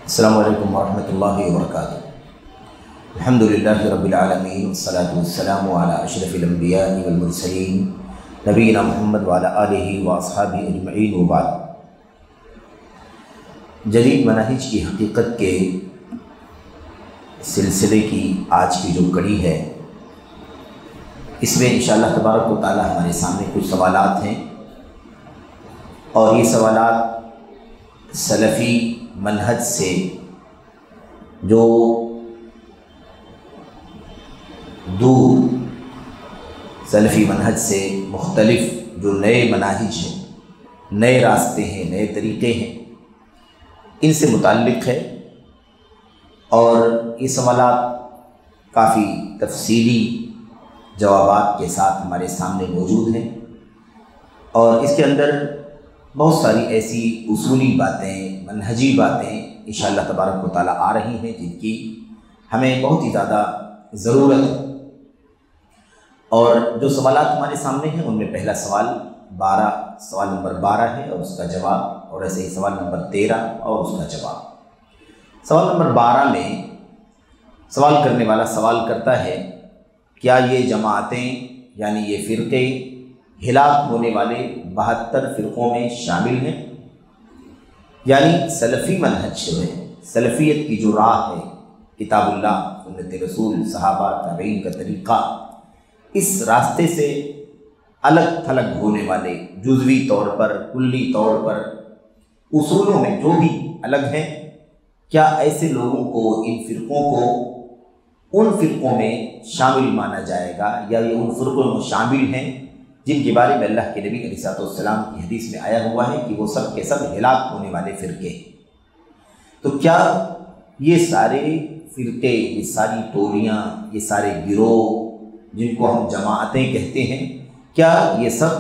السلام علیکم ورحمۃ اللہ وبرکاتہ۔ الحمدللہ رب العالمین والصلاة والسلام علی اشرف الانبیاء والمرسلین نبینا محمد وعلی آلہ واصحابہ اجمعین وبعد۔ جدید مناہج کی حقیقت کے سلسلے کی آج کی جو کڑی ہے، اس میں انشاءاللہ تبارک و تعالی ہمارے سامنے کچھ سوالات ہیں، اور یہ سوالات سلفی منہج سے جو دور، سلفی منہج سے مختلف جو نئے مناہج ہیں، نئے راستے ہیں، نئے طریقے ہیں، ان سے متعلق ہے۔ اور یہ سوالات کافی تفصیلی جوابات کے ساتھ ہمارے سامنے موجود ہیں، اور اس کے اندر بہت ساری ایسی اصولی باتیں، منہجی باتیں انشاءاللہ تبارک و تعالیٰ آ رہی ہیں، جن کی ہمیں بہت ہی زیادہ ضرورت ہے۔ اور جو سوالات ہمارے سامنے ہیں ان میں پہلا سوال نمبر 12 ہے اور اس کا جواب، اور ایسے ہی سوال نمبر 13 اور اس کا جواب۔ سوال نمبر 12 میں سوال کرنے والا سوال کرتا ہے، کیا یہ جماعتیں یعنی یہ فرقے ہلاک ہونے والے 72 فرقوں میں شامل ہیں؟ یعنی سلفی منہج جو ہے، سلفیت کی جو راہ ہے، کتاب اللہ، سنت رسول، صحابہ تابعین کا طریقہ، اس راستے سے الگ تھلگ ہونے والے، جزوی طور پر، کلی طور پر، اصولوں میں جو بھی الگ ہیں، کیا ایسے لوگوں کو، ان فرقوں کو ان فرقوں میں شامل مانا جائے گا، یا یہ ان فرقوں میں شامل ہیں جن کے بارے میں اللہ کے نبی علیہ السلام کی حدیث میں آیا ہوا ہے کہ وہ سب کے سب ہلاک ہونے والے فرقے ہیں؟ تو کیا یہ سارے فرقے، یہ ساری ٹولیاں، یہ سارے گروہ جن کو ہم جماعتیں کہتے ہیں، کیا یہ سب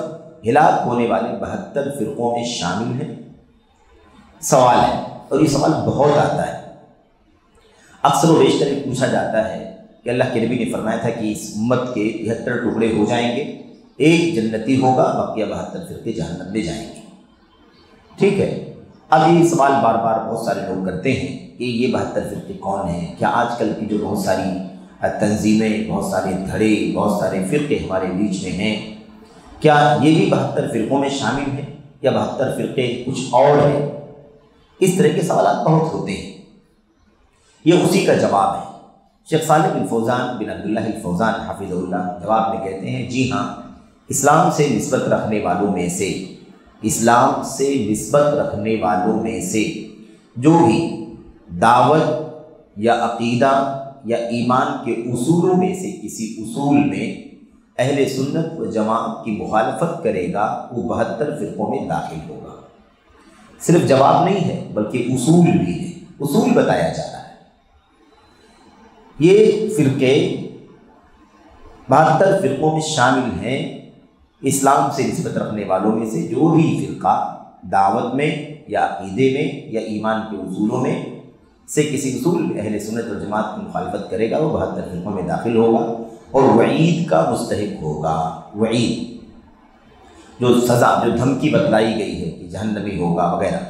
ہلاک ہونے والے 72 فرقوں میں شامل ہیں؟ سوال ہے، اور یہ سوال بہت آتا ہے۔ اکثر و بیشتر پوچھا جاتا ہے کہ اللہ کے نبی نے فرمایا تھا کہ اس امت کے 73 ٹکڑے ہو جائیں گے، ایک جنتی ہوگا، بقیہ 72 فرقے جہنم میں جائیں گے۔ ٹھیک ہے، اب یہ سوال بار بار بہت سارے لوگ کرتے ہیں کہ یہ 72 فرقے کون ہیں؟ کیا آج کل کی جو بہت ساری تنظیمیں، بہت سارے دھڑے، بہت سارے فرقے ہمارے بیچ میں ہیں، کیا یہ بھی 72 فرقوں میں شامل ہیں، یا 72 فرقے کچھ اور ہیں؟ اس طرح کے سوالات بہت ہوتے ہیں۔ یہ اسی کا جواب ہے۔ شیخ صالح بن فوزان بن عبداللہ الفوزان حفظہ اللہ جواب میں کہتے ہیں، جی ہاں، اسلام سے نسبت رکھنے والوں میں سے، اسلام سے نسبت رکھنے والوں میں سے جو بھی دعوت یا عقیدہ یا ایمان کے اصولوں میں سے کسی اصول میں اہل سنت و جماعت کی مخالفت کرے گا، وہ 72 فرقوں میں داخل ہوگا۔ صرف جواب نہیں ہے بلکہ اصول بھی ہے، اصول بتایا جا رہا ہے۔ یہ فرقے 72 فرقوں میں شامل ہیں، اسلام سے نسبت رکھنے والوں میں سے جو بھی فرقہ دعوت میں یا عقیدے میں یا ایمان کے اصولوں میں سے کسی اصول میں اہل سنت و جماعت کی مخالفت کرے گا، وہ 72 فرقوں میں داخل ہوگا اور وعید کا مستحق ہوگا۔ وعید جو سزا، جو دھمکی بتلائی گئی ہے کہ جہنمی ہوگا وغیرہ،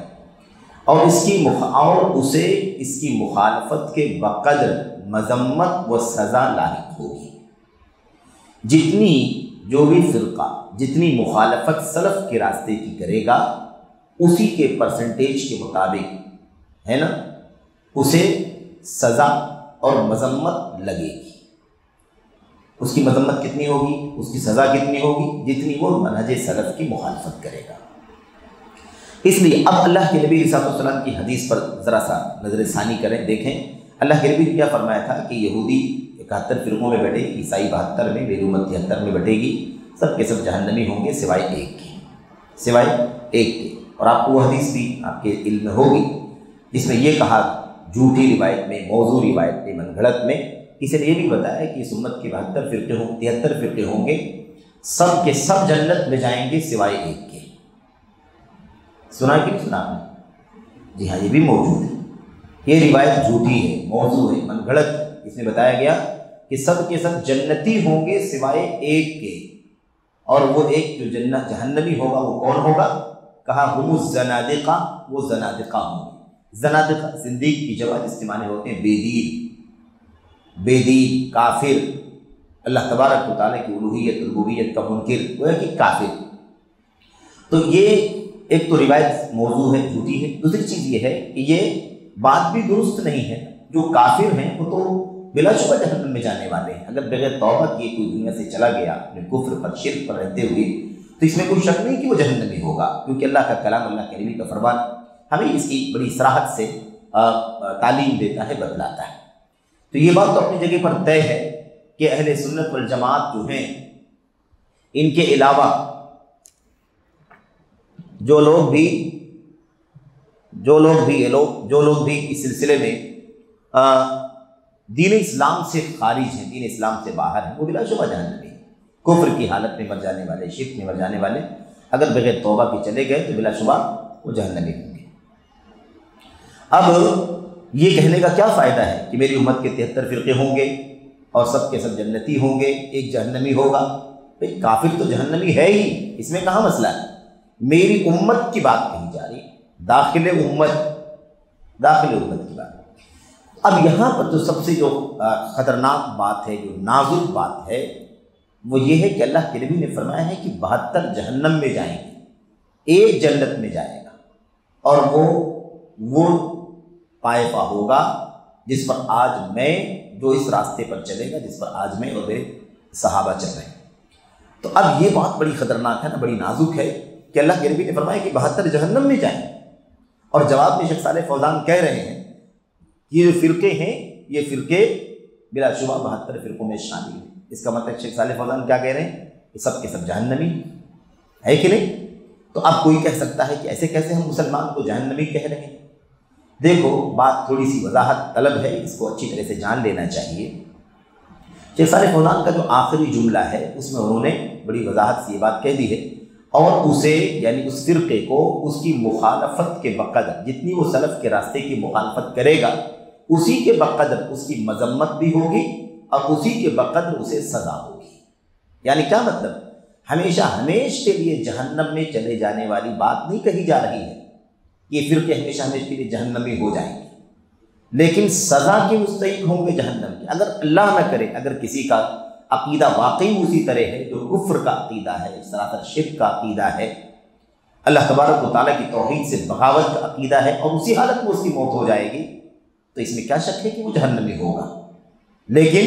اور اسے اس کی مخالفت کے بقدر مذمت و سزا لاحق ہوگی۔ جتنی جو بھی فرقہ جتنی مخالفت سلف کے راستے کی کرے گا، اسی کے پرسنٹیج کے مطابق ہے نا، اسے سزا اور مذمت لگے گی۔ اس کی مذمت کتنی ہوگی، اس کی سزا کتنی ہوگی؟ جتنی وہ منہج سلف کی مخالفت کرے گا۔ اس لیے اب اللہ کے نبی صلی اللہ علیہ وسلم کی حدیث پر ذرا سا نظر ثانی کریں، دیکھیں اللہ کے نبی نے کیا فرمایا تھا کہ یہودی 71 فرقوں میں بٹے گی، عیسائی 72 میں، میری امت 73 میں بٹے گی، سب کے سب جہنمی ہوں گے سوائے ایک کے۔ اور آپ کو وہ حدیث بھی آپ کے علم میں ہوگی جس میں یہ کہا، جھوٹی روایت میں، موضوع روایت میں، من گھڑت میں، کسی نے یہ بھی بتایا کہ اس امت کے 73 فرقے ہوں گے، سب کے سب جنت میں جائیں گے سوائے ایک کے۔ سنا کہ نہیں سنا آپ نے؟ جی ہاں، یہ بھی موجود ہے۔ یہ روایت جھوٹی ہے، موضوع ہے، من گھڑت ہے۔ اس میں بتایا گیا کہ سب کے سب جنتی ہوں گے سوائے ایک کے، اور وہ ایک جو جہنمی ہوگا وہ کون ہوگا؟ کہا ہم الزنادقہ، وہ زنادقہ ہوں گے۔ زنادقہ زندیق کی جمع جس کے معنی ہوتے ہیں بے دین کافر، اللہ تبارک و تعالیٰ کی الوہیت ربوبیت کا منکر، گویا کہ کافر۔ تو یہ ایک تو روایت موضوع ہے، جھوٹی ہے۔ دوسری چیز یہ ہے کہ یہ بات بھی درست نہیں ہے، جو کافر ہیں وہ تو بلا شبہ جہنم میں جانے والے ہیں۔ اگر بغیر توبہ کیے کوئی دنیا سے چلا گیا اپنے کفر پر شرک پر رہتے ہوئے تو اس میں کوئی شک نہیں کہ وہ جہنمی ہوگا، کیونکہ اللہ کا کلام، اللہ کے نبی کا فرمان ہمیں اس کی بڑی صراحت سے تعلیم دیتا ہے، بتلاتا ہے۔ تو یہ بات تو اپنی جگہ پر طے ہے کہ اہل سنت والجماعت جو ہیں، ان کے علاوہ جو لوگ بھی اس سلسلے میں دین اسلام سے خارج ہیں، دین اسلام سے باہر ہیں، وہ بلا شبہ جہنمی ہیں۔ کفر کی حالت میں مر جانے والے، شرک میں مر جانے والے اگر بغیر توبہ کے چلے گئے تو بلا شبہ وہ جہنمی ہوں گے۔ اب یہ کہنے کا کیا فائدہ ہے کہ میری امت کے 73 فرقے ہوں گے اور سب کے سب جنتی ہوں گے، ایک جہنمی ہوگا؟ بھئی کافر تو جہنمی ہے ہی، اس میں کہاں مسئلہ ہے؟ میری امت کی بات کہی جا رہی، داخل امت کی بات۔ اب یہاں پر جو سب سے خطرناک بات ہے، جو نازک بات ہے، وہ یہ ہے کہ اللہ کے نبی نے فرمایا ہے کہ 72 جہنم میں جائیں گے، ایک جنت میں جائے گا، اور وہ طائفہ ہوگا جس پر آج میں، جو اس راستے پر چلے گا جس پر آج میں اور میرے صحابہ چل رہے ہیں۔ تو اب یہ بات بڑی خطرناک ہے نا، بڑی نازک ہے کہ اللہ کے نبی نے فرمایا کہ 72 جہنم میں جائیں، اور جواب میں شیخ صالح فوزان کہہ رہے ہیں یہ جو فرقے ہیں، یہ فرقے بلا شبہ 72 فرقوں میں شامل ہیں۔ اس کا مطلب شیخ صالح فوزان کیا کہہ رہے ہیں کہ سب کے سب جہنمی ہے کہ نہیں؟ تو اب کوئی کہہ سکتا ہے کہ ایسے کیسے ہم مسلمان کو جہنمی کہہ رہے ہیں؟ دیکھو بات تھوڑی سی وضاحت طلب ہے، اس کو اچھی طرح سے جان لینا چاہیے۔ شیخ صالح فوزان کا جو آخری جملہ ہے اس میں انہوں نے بڑی وضاحت سے یہ بات کہہ دی ہے، اور اسے یعنی اس فرقے کو اس کی مخالفت کے بقدر، جتنی وہ سلف کے راستے کی مخالفت کرے گا اسی کے بقدر اس کی مذمت بھی ہوگی اور اسی کے بقدر اسے سزا ہوگی۔ یعنی کیا مطلب؟ ہمیشہ کے لیے جہنم میں چلے جانے والی بات نہیں کہی جا رہی ہے، یہ فرقے ہمیشہ کے لیے جہنمی ہو جائیں گے، لیکن سزا کے مستحق ہوں گے جہنم کے۔ اگر اللہ نہ کرے، اگر کسی کا عقیدہ واقعی اسی طرح ہے جو کفر کا عقیدہ ہے، سراسر شرک کا عقیدہ ہے، اللہ تبارک و تعالیٰ کی توحید سے بغاوت کا عقیدہ ہے، اور اسی حالت میں اس کی موت ہو جائے گی، تو اس میں کیا شک ہے کہ وہ جہنمی ہوگا۔ لیکن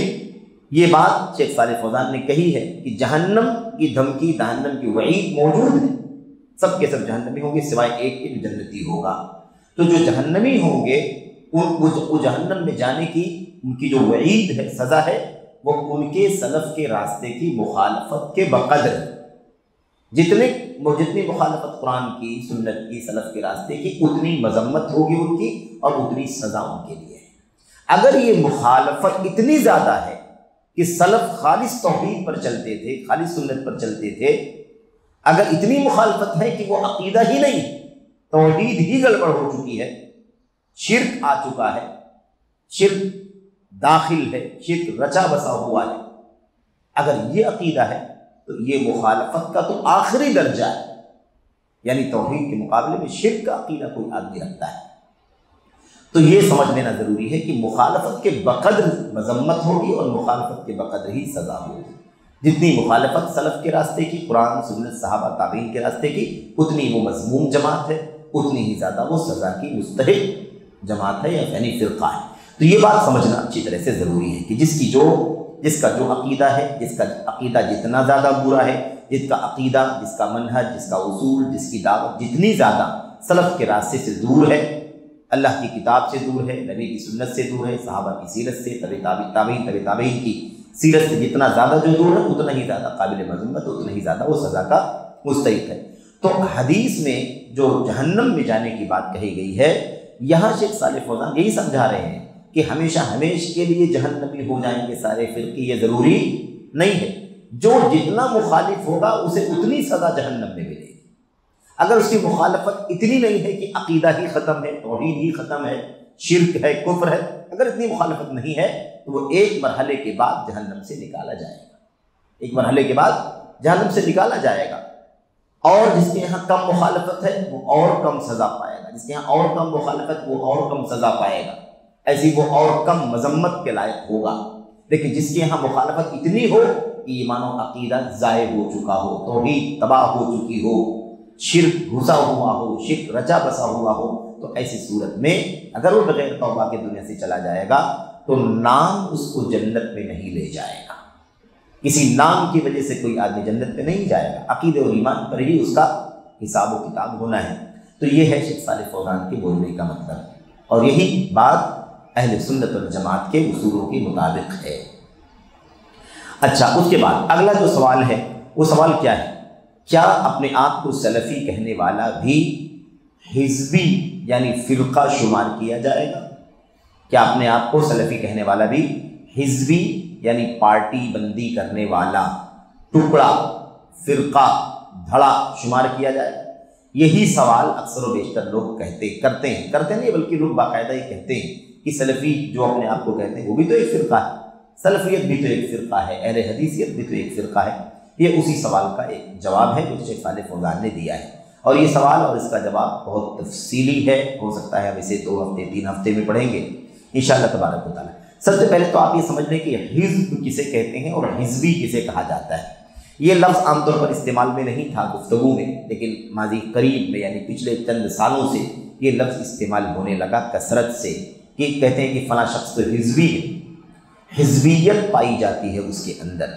یہ بات شیخ صالح فوزان نے کہی ہے کہ جہنم کی دھمکی، جہنم کی وعید موجود ہے، سب کے سب جہنمی ہوں گے سوائے ایک کے جو جنتی ہوگا۔ تو جو جہنمی ہوں گے وہ جہنم میں جانے کی ان کی جو وعید ہے، سزا ہے، وہ ان کے سلف کے راستے کی مخالفت کے بقدر، جتنی مخالفت قرآن کی، سنت کی، سلف کے راستے کی، اتنی مذمت ہوگی ان کی اور اتنی سزا ان کے لیے ہے۔ اگر یہ مخالفت اتنی زیادہ ہے کہ سلف خالص توحید پر چلتے تھے، خالص سنت پر چلتے تھے، اگر اتنی مخالفت ہے کہ وہ عقیدہ ہی نہیں، توحید ہی گڑبڑ ہو چکی ہے، شرک آ چکا ہے، شرک داخل ہے، شرک رچا بسا ہوا ہے، اگر یہ عقیدہ ہے تو یہ مخالفت کا تو آخری درجہ ہے، یعنی توحید کے مقابلے میں شرک کا عقیدہ کوئی آدمی رکھتا ہے۔ تو یہ سمجھ لینا ضروری ہے کہ مخالفت کے بقدر مذمت ہوگی اور مخالفت کے بقدر ہی سزا ہوگی۔ جتنی مخالفت سلف کے راستے کی، قرآن سنت صحابہ تابعین کے راستے کی، اتنی وہ مذموم جماعت ہے، اتنی ہی زیادہ وہ سزا کی مستحق جماعت ہے یا یعنی فرقہ ہے۔ تو یہ بات سمجھنا اچھی طرح سے ضروری ہے کہ جس کا جو عقیدہ ہے، جس کا عقیدہ جتنا زیادہ برا ہے، جس کا عقیدہ، جس کا منہج، جس کا اصول، جس کی دعوت جتنی زیادہ سلف کے راستے سے دور ہے، اللہ کی کتاب سے دور ہے، نبی کی سنت سے دور ہے، صحابہ کی سیرت سے، تابعین کی سیرت سے جتنا زیادہ جو دور ہے، اتنا ہی زیادہ قابل مذمت، اتنا ہی زیادہ وہ سزا کا مستحق ہے۔ تو حدیث میں جو جہنم میں جانے کی بات کہی گئی ہے، یہاں شیخ صالح فوزان یہی سمجھا رہے ہیں کہ ہمیشہ کے لیے جہنمی ہو جائیں گے سارے فرقے، یہ ضروری نہیں ہے۔ جو جتنا مخالف ہوگا اسے اتنی سزا جہنم میں ملے گی۔ اگر اس کی مخالفت اتنی نہیں ہے کہ عقیدہ ہی ختم ہے، توحید ہی ختم ہے، شرک ہے، کفر ہے، اگر اتنی مخالفت نہیں ہے تو وہ ایک مرحلے کے بعد جہنم سے نکالا جائے گا، ایک مرحلے کے بعد جہنم سے نکالا جائے گا۔ اور جس کے یہاں کم مخالفت ہے وہ اور کم سزا پائے گا، جس کے یہاں اور کم مخالفت وہ اور کم سزا پائے گا، ایسی وہ اور کم مذمت کے لائق ہوگا۔ لیکن جس کے یہاں مخالفت اتنی ہو کہ ایمان و عقیدہ ضائع ہو چکا ہو، توحید تباہ ہو چکی ہو، شرک گھسا ہوا ہو، شرک رچا بسا ہوا ہو، تو ایسی صورت میں اگر وہ بغیر توبہ کے دنیا سے چلا جائے گا تو نام اس کو جنت میں نہیں لے جائے گا۔ کسی نام کی وجہ سے کوئی آدمی جنت میں نہیں جائے گا، عقیدے اور ایمان پر ہی اس کا حساب و کتاب ہونا ہے۔ تو یہ ہے شیخ صالح فوزان کے بولنے کا مطلب، اور یہی بات اہل سنت والجماعت کے اصولوں کے مطابق ہے۔ اچھا، اس کے بعد اگلا جو سوال ہے وہ سوال کیا ہے؟ کیا اپنے آپ کو سلفی کہنے والا بھی حزبی یعنی فرقہ شمار کیا جائے گا؟ کیا اپنے آپ کو سلفی کہنے والا بھی حزبی یعنی پارٹی بندی کرنے والا، ٹکڑا، فرقہ، دھڑا شمار کیا جائے؟ یہی سوال اکثر و بیشتر لوگ کرتے نہیں بلکہ لوگ باقاعدہ ہی کہتے ہیں کہ سلفی جو اپنے آپ کو کہتے ہیں وہ بھی تو ایک فرقہ ہے، سلفیت بھی تو ایک فرقہ ہے، اہل حدیثیت بھی تو ایک فرقہ ہے۔ یہ اسی سوال کا ایک جواب ہے جو شیخ صالح فوزان نے دیا ہے، اور یہ سوال اور اس کا جواب بہت تفصیلی ہے، ہو سکتا ہے ہم اسے 2 ہفتے 3 ہفتے میں پڑھیں گے انشاءاللہ تبارک و تعالیٰ۔ سب سے پہلے تو آپ یہ سمجھ لیں کہ حزب کسے کہتے ہیں اور حزبی کسے کہا جاتا ہے۔ یہ لفظ عام طور پر استعمال میں نہیں تھا گفتگو میں، لیکن ماضی قریب میں یعنی پچھلے چند سالوں سے یہ لفظ استعمال ہونے لگا کثرت سے، کہ کہتے ہیں کہ فلاں شخص تو حزبی ہے، حزبیت پائی جاتی ہے اس کے اندر۔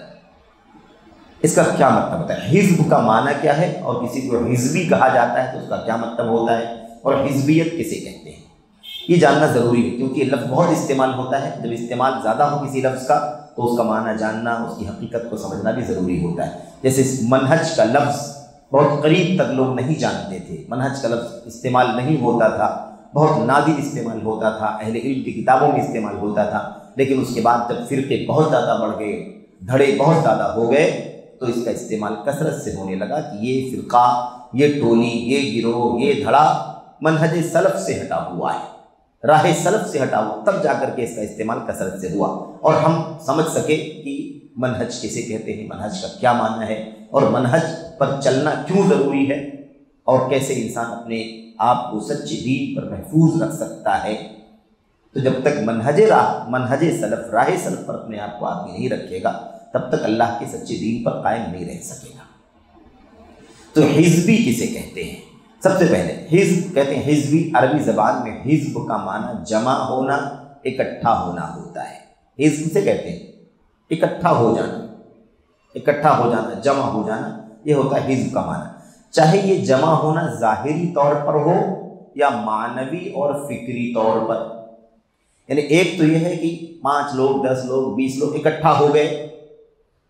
اس کا کیا مطلب ہوتا ہے؟ حزب کا معنی کیا ہے اور کسی کو حزبی کہا جاتا ہے تو اس کا کیا مطلب ہوتا ہے، اور حزبیت کسے کہتے ہیں، یہ جاننا ضروری ہے، کیونکہ یہ لفظ بہت استعمال ہوتا ہے۔ جب استعمال زیادہ ہو کسی لفظ کا تو اس کا معنی جاننا، اس کی حقیقت کو سمجھنا بھی ضروری ہوتا ہے۔ جیسے منہج کا لفظ بہت قریب تک لوگ نہیں جانتے تھے، منہج کا لفظ استعمال نہیں ہوتا تھا، بہت نادر استعمال ہوتا تھا، اہل علم کی کتابوں میں استعمال ہوتا تھا، لیکن اس کے بعد جب فرقے بہت زیادہ بڑھ گئے، دھڑے بہت زیادہ ہو گئے، تو اس کا استعمال کثرت سے ہونے لگا کہ یہ فرقہ، یہ ٹولی، یہ گروہ، یہ دھڑا منہج سلف سے ہٹا ہوا ہے، راہ سلف سے ہٹا ہوا، تب جا کر کے اس کا استعمال کثرت سے ہوا، اور ہم سمجھ سکے کہ منہج کسے کہتے ہیں، منہج کا کیا معنی ہے، اور منہج پر چلنا کیوں ضروری ہے، اور کیسے انسان اپنے آپ کو سچے دین پر محفوظ رکھ سکتا ہے۔ تو جب تک منہج سلف، راہ سلف پر اپنے آپ کو آدمی نہیں رکھے گا تب تک اللہ کے سچے دین پر قائم نہیں رہ سکے گا۔ تو حزبی کسے کہتے ہیں؟ سب سے پہلے حزب کہتے ہیں، حزبی عربی زبان میں حزب کا معنی جمع ہونا، اکٹھا ہونا ہوتا ہے۔ حزب سے کہتے ہیں اکٹھا ہو جانا، جمع ہو جانا، یہ ہوتا ہے حزب کا معنی۔ چاہے یہ جمع ہونا ظاہری طور پر ہو یا معنوی اور فکری طور پر، یعنی ایک تو یہ ہے کہ 5 لوگ 10 لوگ 20 لوگ اکٹھا ہو گئے،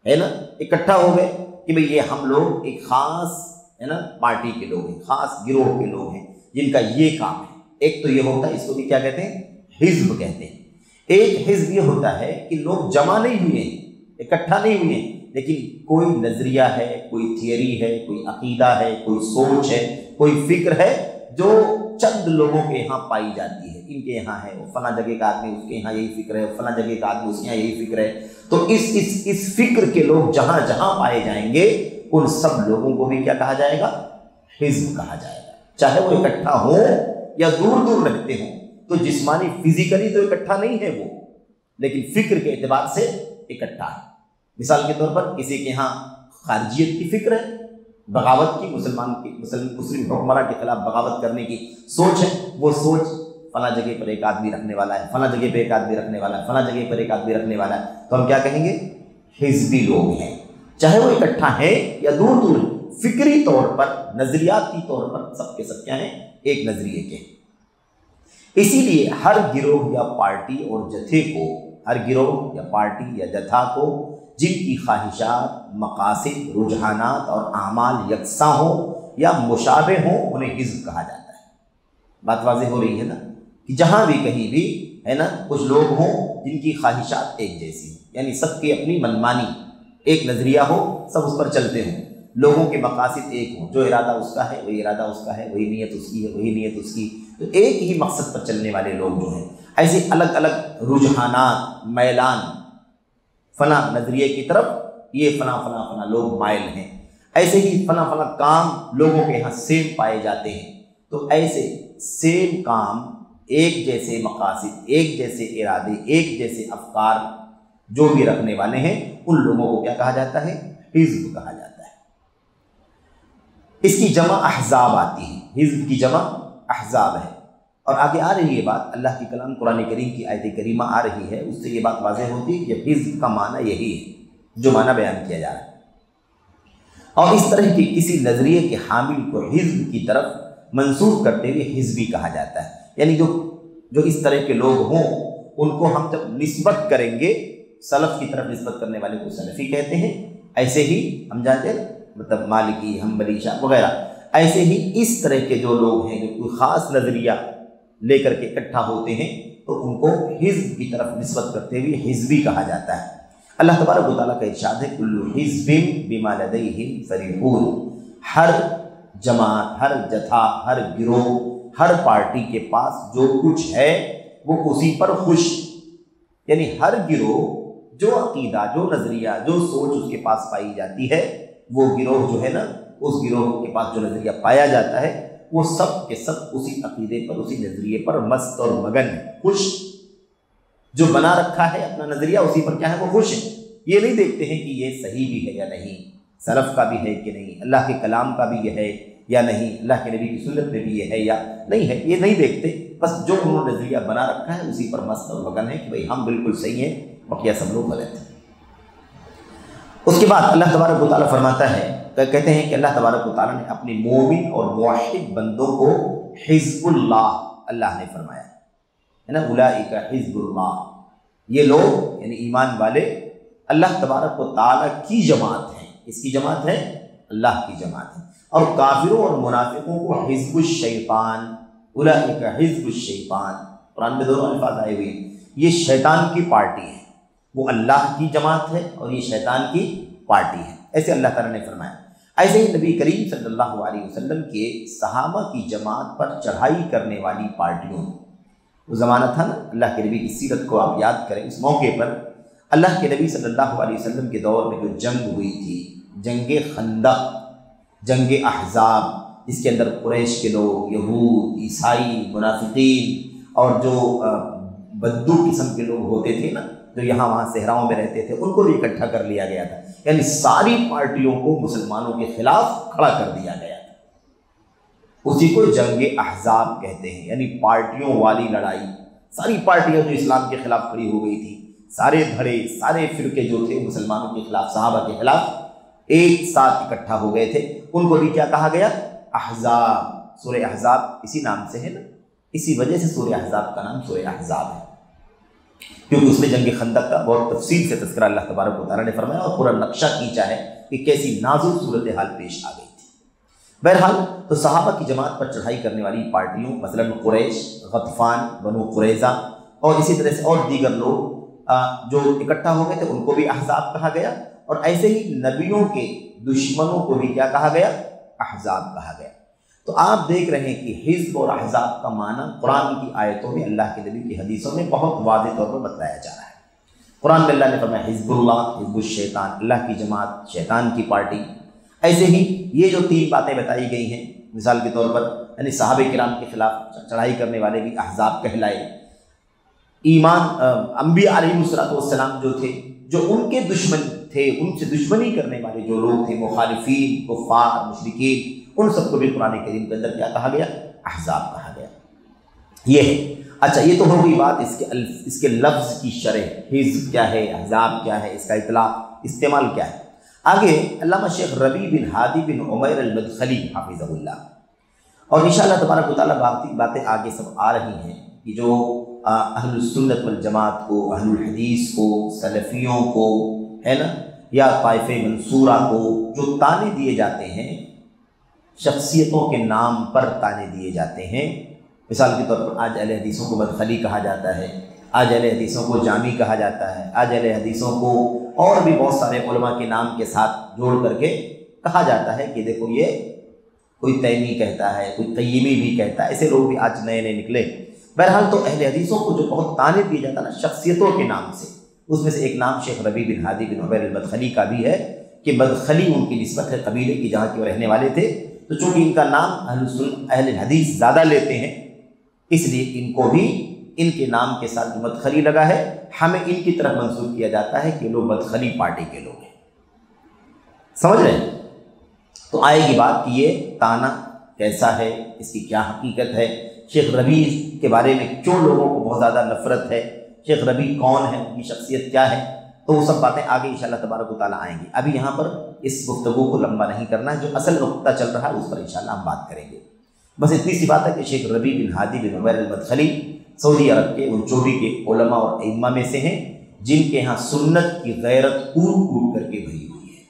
ہے نا، اکٹھا ہو گئے کہ بھئی یہ ہم لوگ ایک خاص ہے نا پارٹی کے لوگ ہیں، خاص گروہ کے لوگ ہیں جن کا یہ کام ہے۔ ایک تو یہ ہوتا ہے، اس کو بھی کیا کہتے ہیں؟ حزب کہتے ہیں۔ ایک حزب یہ ہوتا ہے کہ لوگ جمع نہیں ہوئے ہیں، اکٹھا نہیں ہوئے ہیں، لیکن کوئی نظریہ ہے، کوئی تھیوری ہے، کوئی عقیدہ ہے، کوئی سوچ ہے، کوئی فکر ہے جو چند لوگوں کے یہاں پائی جاتی ہے، ان کے یہاں ہے، فلاں جگہ کا آدمی اس کے یہاں یہی فکر ہے، فلاں جگہ کا آدمی اس کے یہاں یہی فکر ہے، تو اس فکر کے لوگ جہاں جہاں پائے جائیں گے ان سب لوگوں کو بھی کیا کہا جائے گا؟ حزب کہا جائے گا، چاہے وہ اکٹھا ہوں یا دور دور رہتے ہوں۔ تو جسمانی فزیکلی تو اکٹھا نہیں ہے وہ، لیکن فکر کے اعتبار سے اکٹھا ہے۔ مثال کے طور پر کسی کے ہاں خارجیت کی فکر ہے، بغاوت کی، مسلم حکمراں کے خلاف بغاوت کرنے کی سوچ ہے، وہ سوچ فلاں جگہ پر ایک آدمی رکھنے والا ہے، فلاں جگہ پہ ایک آدمی رکھنے والا ہے، فلاں جگہ پر ایک آدمی رکھنے والا ہے، تو ہم کیا کہیں گے؟ حزبی لوگ ہیں، چاہے وہ اکٹھا ہیں یا دور دور، فکری طور پر، نظریاتی طور پر سب کے سب کیا ہیں؟ ایک نظریے کے۔ اسی لیے ہر گروہ یا پارٹی اور جتھے کو، ہر گروہ یا پارٹی یا جتھا کو جن کی خواہشات، مقاصد، رجحانات اور اعمال یکساں ہوں یا مشابہ ہوں انہیں حزب کہا جاتا ہے۔ بات واضح ہو رہی ہے نا، کہ جہاں بھی کہیں بھی ہے نا کچھ لوگ ہوں جن کی خواہشات ایک جیسی ہوں، یعنی سب کی اپنی منمانی، ایک نظریہ ہو، سب اس پر چلتے ہوں، لوگوں کے مقاصد ایک ہوں، جو ارادہ اس کا ہے وہی ارادہ اس کا ہے، وہی نیت اس کی ہے وہی نیت اس کی، تو ایک ہی مقصد پر چلنے والے لوگ جو ہیں، ایسے الگ الگ رجحانات، میلان، فلاں نظریے کی طرف یہ فلاں لوگ مائل ہیں، ایسے ہی فلاں فلاں کام لوگوں کے یہاں سیم پائے جاتے ہیں، تو ایسے سیم کام، ایک جیسے مقاصد، ایک جیسے ارادے، ایک جیسے افکار جو بھی رکھنے والے ہیں، ان لوگوں کو کیا کہا جاتا ہے؟ حزب کہا جاتا ہے۔ اس کی جمع احزاب آتی ہے، حزب کی جمع احزاب ہے۔ اور آگے آ رہی ہے بات، اللہ کی کلام قرآن کریم کی آیت کریمہ آ رہی ہے، اس سے یہ بات واضح ہوتی ہے کہ حزب کا معنی یہی ہے جو معنی بیان کیا جا رہا ہے۔ اور اس طرح کے کسی نظریے کے حامل کو حزب کی طرف منسوب کرتے ہوئے حزبی کہا جاتا ہے، یعنی جو اس طرح کے لوگ ہوں ان کو ہم جب نسبت کریں گے، سلف کی طرف نسبت کرنے والے کو سلفی کہتے ہیں، ایسے ہی ہم جانتے ہیں مطلب مالکی، حنبلی، شافعی وغیرہ، ایسے ہی اس طرح کے جو لوگ ہیں جو کوئی خاص نظریہ لے کر کے اکٹھا ہوتے ہیں تو ان کو حزب کی طرف نسبت کرتے ہوئے حزبی کہا جاتا ہے۔ اللہ تبارک و تعالیٰ کا ارشاد ہے کل حزب بما لدیہم فریحون، ہر جماعت، ہر جتھا، ہر گروہ، ہر پارٹی کے پاس جو کچھ ہے وہ اسی پر خوش، یعنی ہر گروہ جو عقیدہ، جو نظریہ، جو سوچ اس کے پاس پائی جاتی ہے، وہ گروہ جو ہے نا، اس گروہ کے پاس جو نظریہ پایا جاتا ہے وہ سب کے سب اسی عقیدے پر، اسی نظریے پر مست اور مگن ہے، خوش۔ جو بنا رکھا ہے اپنا نظریہ اسی پر کیا ہے، وہ خوش ہے۔ یہ نہیں دیکھتے ہیں کہ یہ صحیح بھی ہے یا نہیں، سلف کا بھی ہے کہ نہیں، اللہ کے کلام کا بھی یہ ہے یا نہیں، اللہ کے نبی کی سنت میں بھی یہ ہے یا نہیں ہے، یہ نہیں دیکھتے، بس جو انہوں نے نظریہ بنا رکھا ہے اسی پر مست اور مگن ہے کہ بھئی ہم بالکل صحیح ہیں، بقیہ سب لوگ غلط ہیں۔ اس کے بعد اللہ تبارک و تعالیٰ فرماتا ہے، کہتے ہیں کہ اللہ تبارک و تعالیٰ نے اپنے مومن اور موحد بندوں کو حزب اللہ نے فرمایا ہے نا، اولئک حزب اللہ، یہ لوگ یعنی ایمان والے اللہ تبارک و تعالیٰ کی جماعت ہیں۔ اس کی جماعت ہے، اللہ کی جماعت ہے۔ اور کافروں اور منافقوں کو حزب الشیطان، اولئک حزب الشیطان، قرآن میں دونوں الفاظ آئے ہوئے ہیں، یہ شیطان کی پارٹی ہے، وہ اللہ کی جماعت ہے اور یہ شیطان کی پارٹی ہے، ایسے اللہ تعالیٰ نے فرمایا۔ ایسے ہی نبی کریم صلی اللہ علیہ وسلم کے صحابہ کی جماعت پر چڑھائی کرنے والی پارٹیوں، وہ زمانہ تھا نا، اللہ کے نبی کی سیرت کو آپ یاد کریں، اس موقع پر اللہ کے نبی صلی اللہ علیہ وسلم کے دور میں جو جنگ ہوئی تھی، جنگ خندق، جنگ احزاب، جس کے اندر قریش کے لوگ، یہود، عیسائی، منافقین اور جو بدو قسم کے لوگ ہوتے تھے نا، جو یہاں وہاں صحراؤں میں رہتے تھے، ان کو بھی اکٹھا کر لیا گیا تھا، یعنی ساری پارٹیوں کو مسلمانوں کے خلاف کھڑا کر دیا گیا تھا۔ اسی کو جنگ احزاب کہتے ہیں، یعنی پارٹیوں والی لڑائی۔ ساری پارٹیاں جو اسلام کے خلاف کھڑی ہو گئی تھی، سارے دھڑے، سارے فرقے جو تھے مسلمانوں کے خلاف، صحابہ کے خلاف، ایک ساتھ اکٹھا ہو گئے تھے، ان کو بھی کیا کہا گیا؟ احزاب۔ سورہ احزاب اسی نام سے ہے نا، اسی وجہ سے سورہ احزاب کا نام سورہ احزاب ہے، کیونکہ اس میں جنگ خندق کا بہت تفصیل سے تذکرہ اللہ تبارک و تعالیٰ نے فرمایا اور پورا نقشہ کھینچا ہے کہ کیسی نازک صورتحال پیش آ گئی تھی۔ بہرحال تو صحابہ کی جماعت پر چڑھائی کرنے والی پارٹیوں، مثلاً قریش، غطفان، بنو قریظہ اور اسی طرح سے اور دیگر لوگ جو اکٹھا ہو گئے تھے، ان کو بھی احزاب کہا گیا، اور ایسے ہی نبیوں کے دشمنوں کو بھی کیا کہا گیا؟ احزاب کہا گیا۔ تو آپ دیکھ رہے ہیں کہ حزب اور احزاب کا معنی قرآن کی آیتوں میں، اللہ کے نبی کی حدیثوں میں بہت واضح طور پر بتلایا جا رہا ہے۔ قرآن میں اللہ نے فرمایا حزب اللہ، حزب الشیطان، اللہ کی جماعت، شیطان کی پارٹی۔ ایسے ہی یہ جو تین باتیں بتائی گئی ہیں، مثال کے طور پر یعنی صحابہ کرام کے خلاف چڑھائی کرنے والے بھی احزاب کہلائے۔ ایمان انبیاء علیہ السلام جو تھے، جو ان کے دشمن تھے، ان سے دشمنی کرنے والے جو لوگ تھے، مخالفین، کفار، مشرکین، ان سب کو بھی قرآن کریم کے اندر کیا کہا گیا؟ احزاب کہا گیا۔ یہ ہے۔ اچھا، یہ تو ہو گئی بات اس کے لفظ کی شرح، حزب کیا ہے، احزاب کیا ہے، اس کا اطلاق استعمال کیا ہے۔ آگے علامہ شیخ ربیع بن ہادی بن عمیر المدخلی حافظہ اللہ، اور انشاءاللہ تبارک و تعالیٰ باتیں آگے سب آ رہی ہیں کہ جو اہل السنت والجماعت کو، اہل الحدیث کو، سلفیوں کو ہے نا، یا طائفہ منصورہ کو جو تانے دیے جاتے ہیں، شخصیتوں کے نام پر تانے دیے جاتے ہیں، مثال کے طور پر آج اہل حدیثوں کو مدخلی کہا جاتا ہے، آج اہل حدیثوں کو جامی کہا جاتا ہے، آج اہل حدیثوں کو اور بھی بہت سارے علماء کے نام کے ساتھ جوڑ کر کے کہا جاتا ہے کہ دیکھو یہ کوئی تیمی کہتا ہے، کوئی قیمی بھی کہتا ہے، ایسے لوگ بھی آج نئے نئے نکلے۔ بہرحال تو اہل حدیثوں کو جو بہت تانے دیا جاتا ہے نا شخصیتوں کے نام سے، اس میں سے ایک نام شیخ ربیع بن ہادی بن عمیر المدخلی کا بھی ہے کہ بدخلی ان کی نسبت ہے قبیلے کی جہاں کے وہ رہنے والے تھے، تو چونکہ ان کا نام اہل حدیث زیادہ لیتے ہیں، اس لیے ان کو بھی ان کے نام کے ساتھ جو بدخلی لگا ہے ہمیں ان کی طرف منسوب کیا جاتا ہے کہ لوگ بدخلی پارٹی کے لوگ ہیں۔ سمجھ رہے ہیں؟ تو آئے گی بات کہ یہ طعنہ کیسا ہے، اس کی کیا حقیقت ہے، شیخ ربیع کے بارے میں کیوں لوگوں کو بہت زیادہ نفرت ہے، شیخ ربیع کون ہے، ان کی شخصیت کیا ہے، تو وہ سب باتیں آگے انشاءاللہ تبارک و تعالیٰ آئیں گی۔ ابھی یہاں پر اس گفتگو کو لمبا نہیں کرنا ہے، جو اصل نقطہ چل رہا ہے اس پر انشاءاللہ ہم بات کریں گے۔ بس اتنی سی بات ہے کہ شیخ ربیع بن ہادی بن عمیر المدخلی سعودی عرب کے ان چوٹی کے علماء اور ائمہ میں سے ہیں جن کے ہاں سنت کی غیرت کوٹ کوٹ کر کے بھری ہوئی ہے۔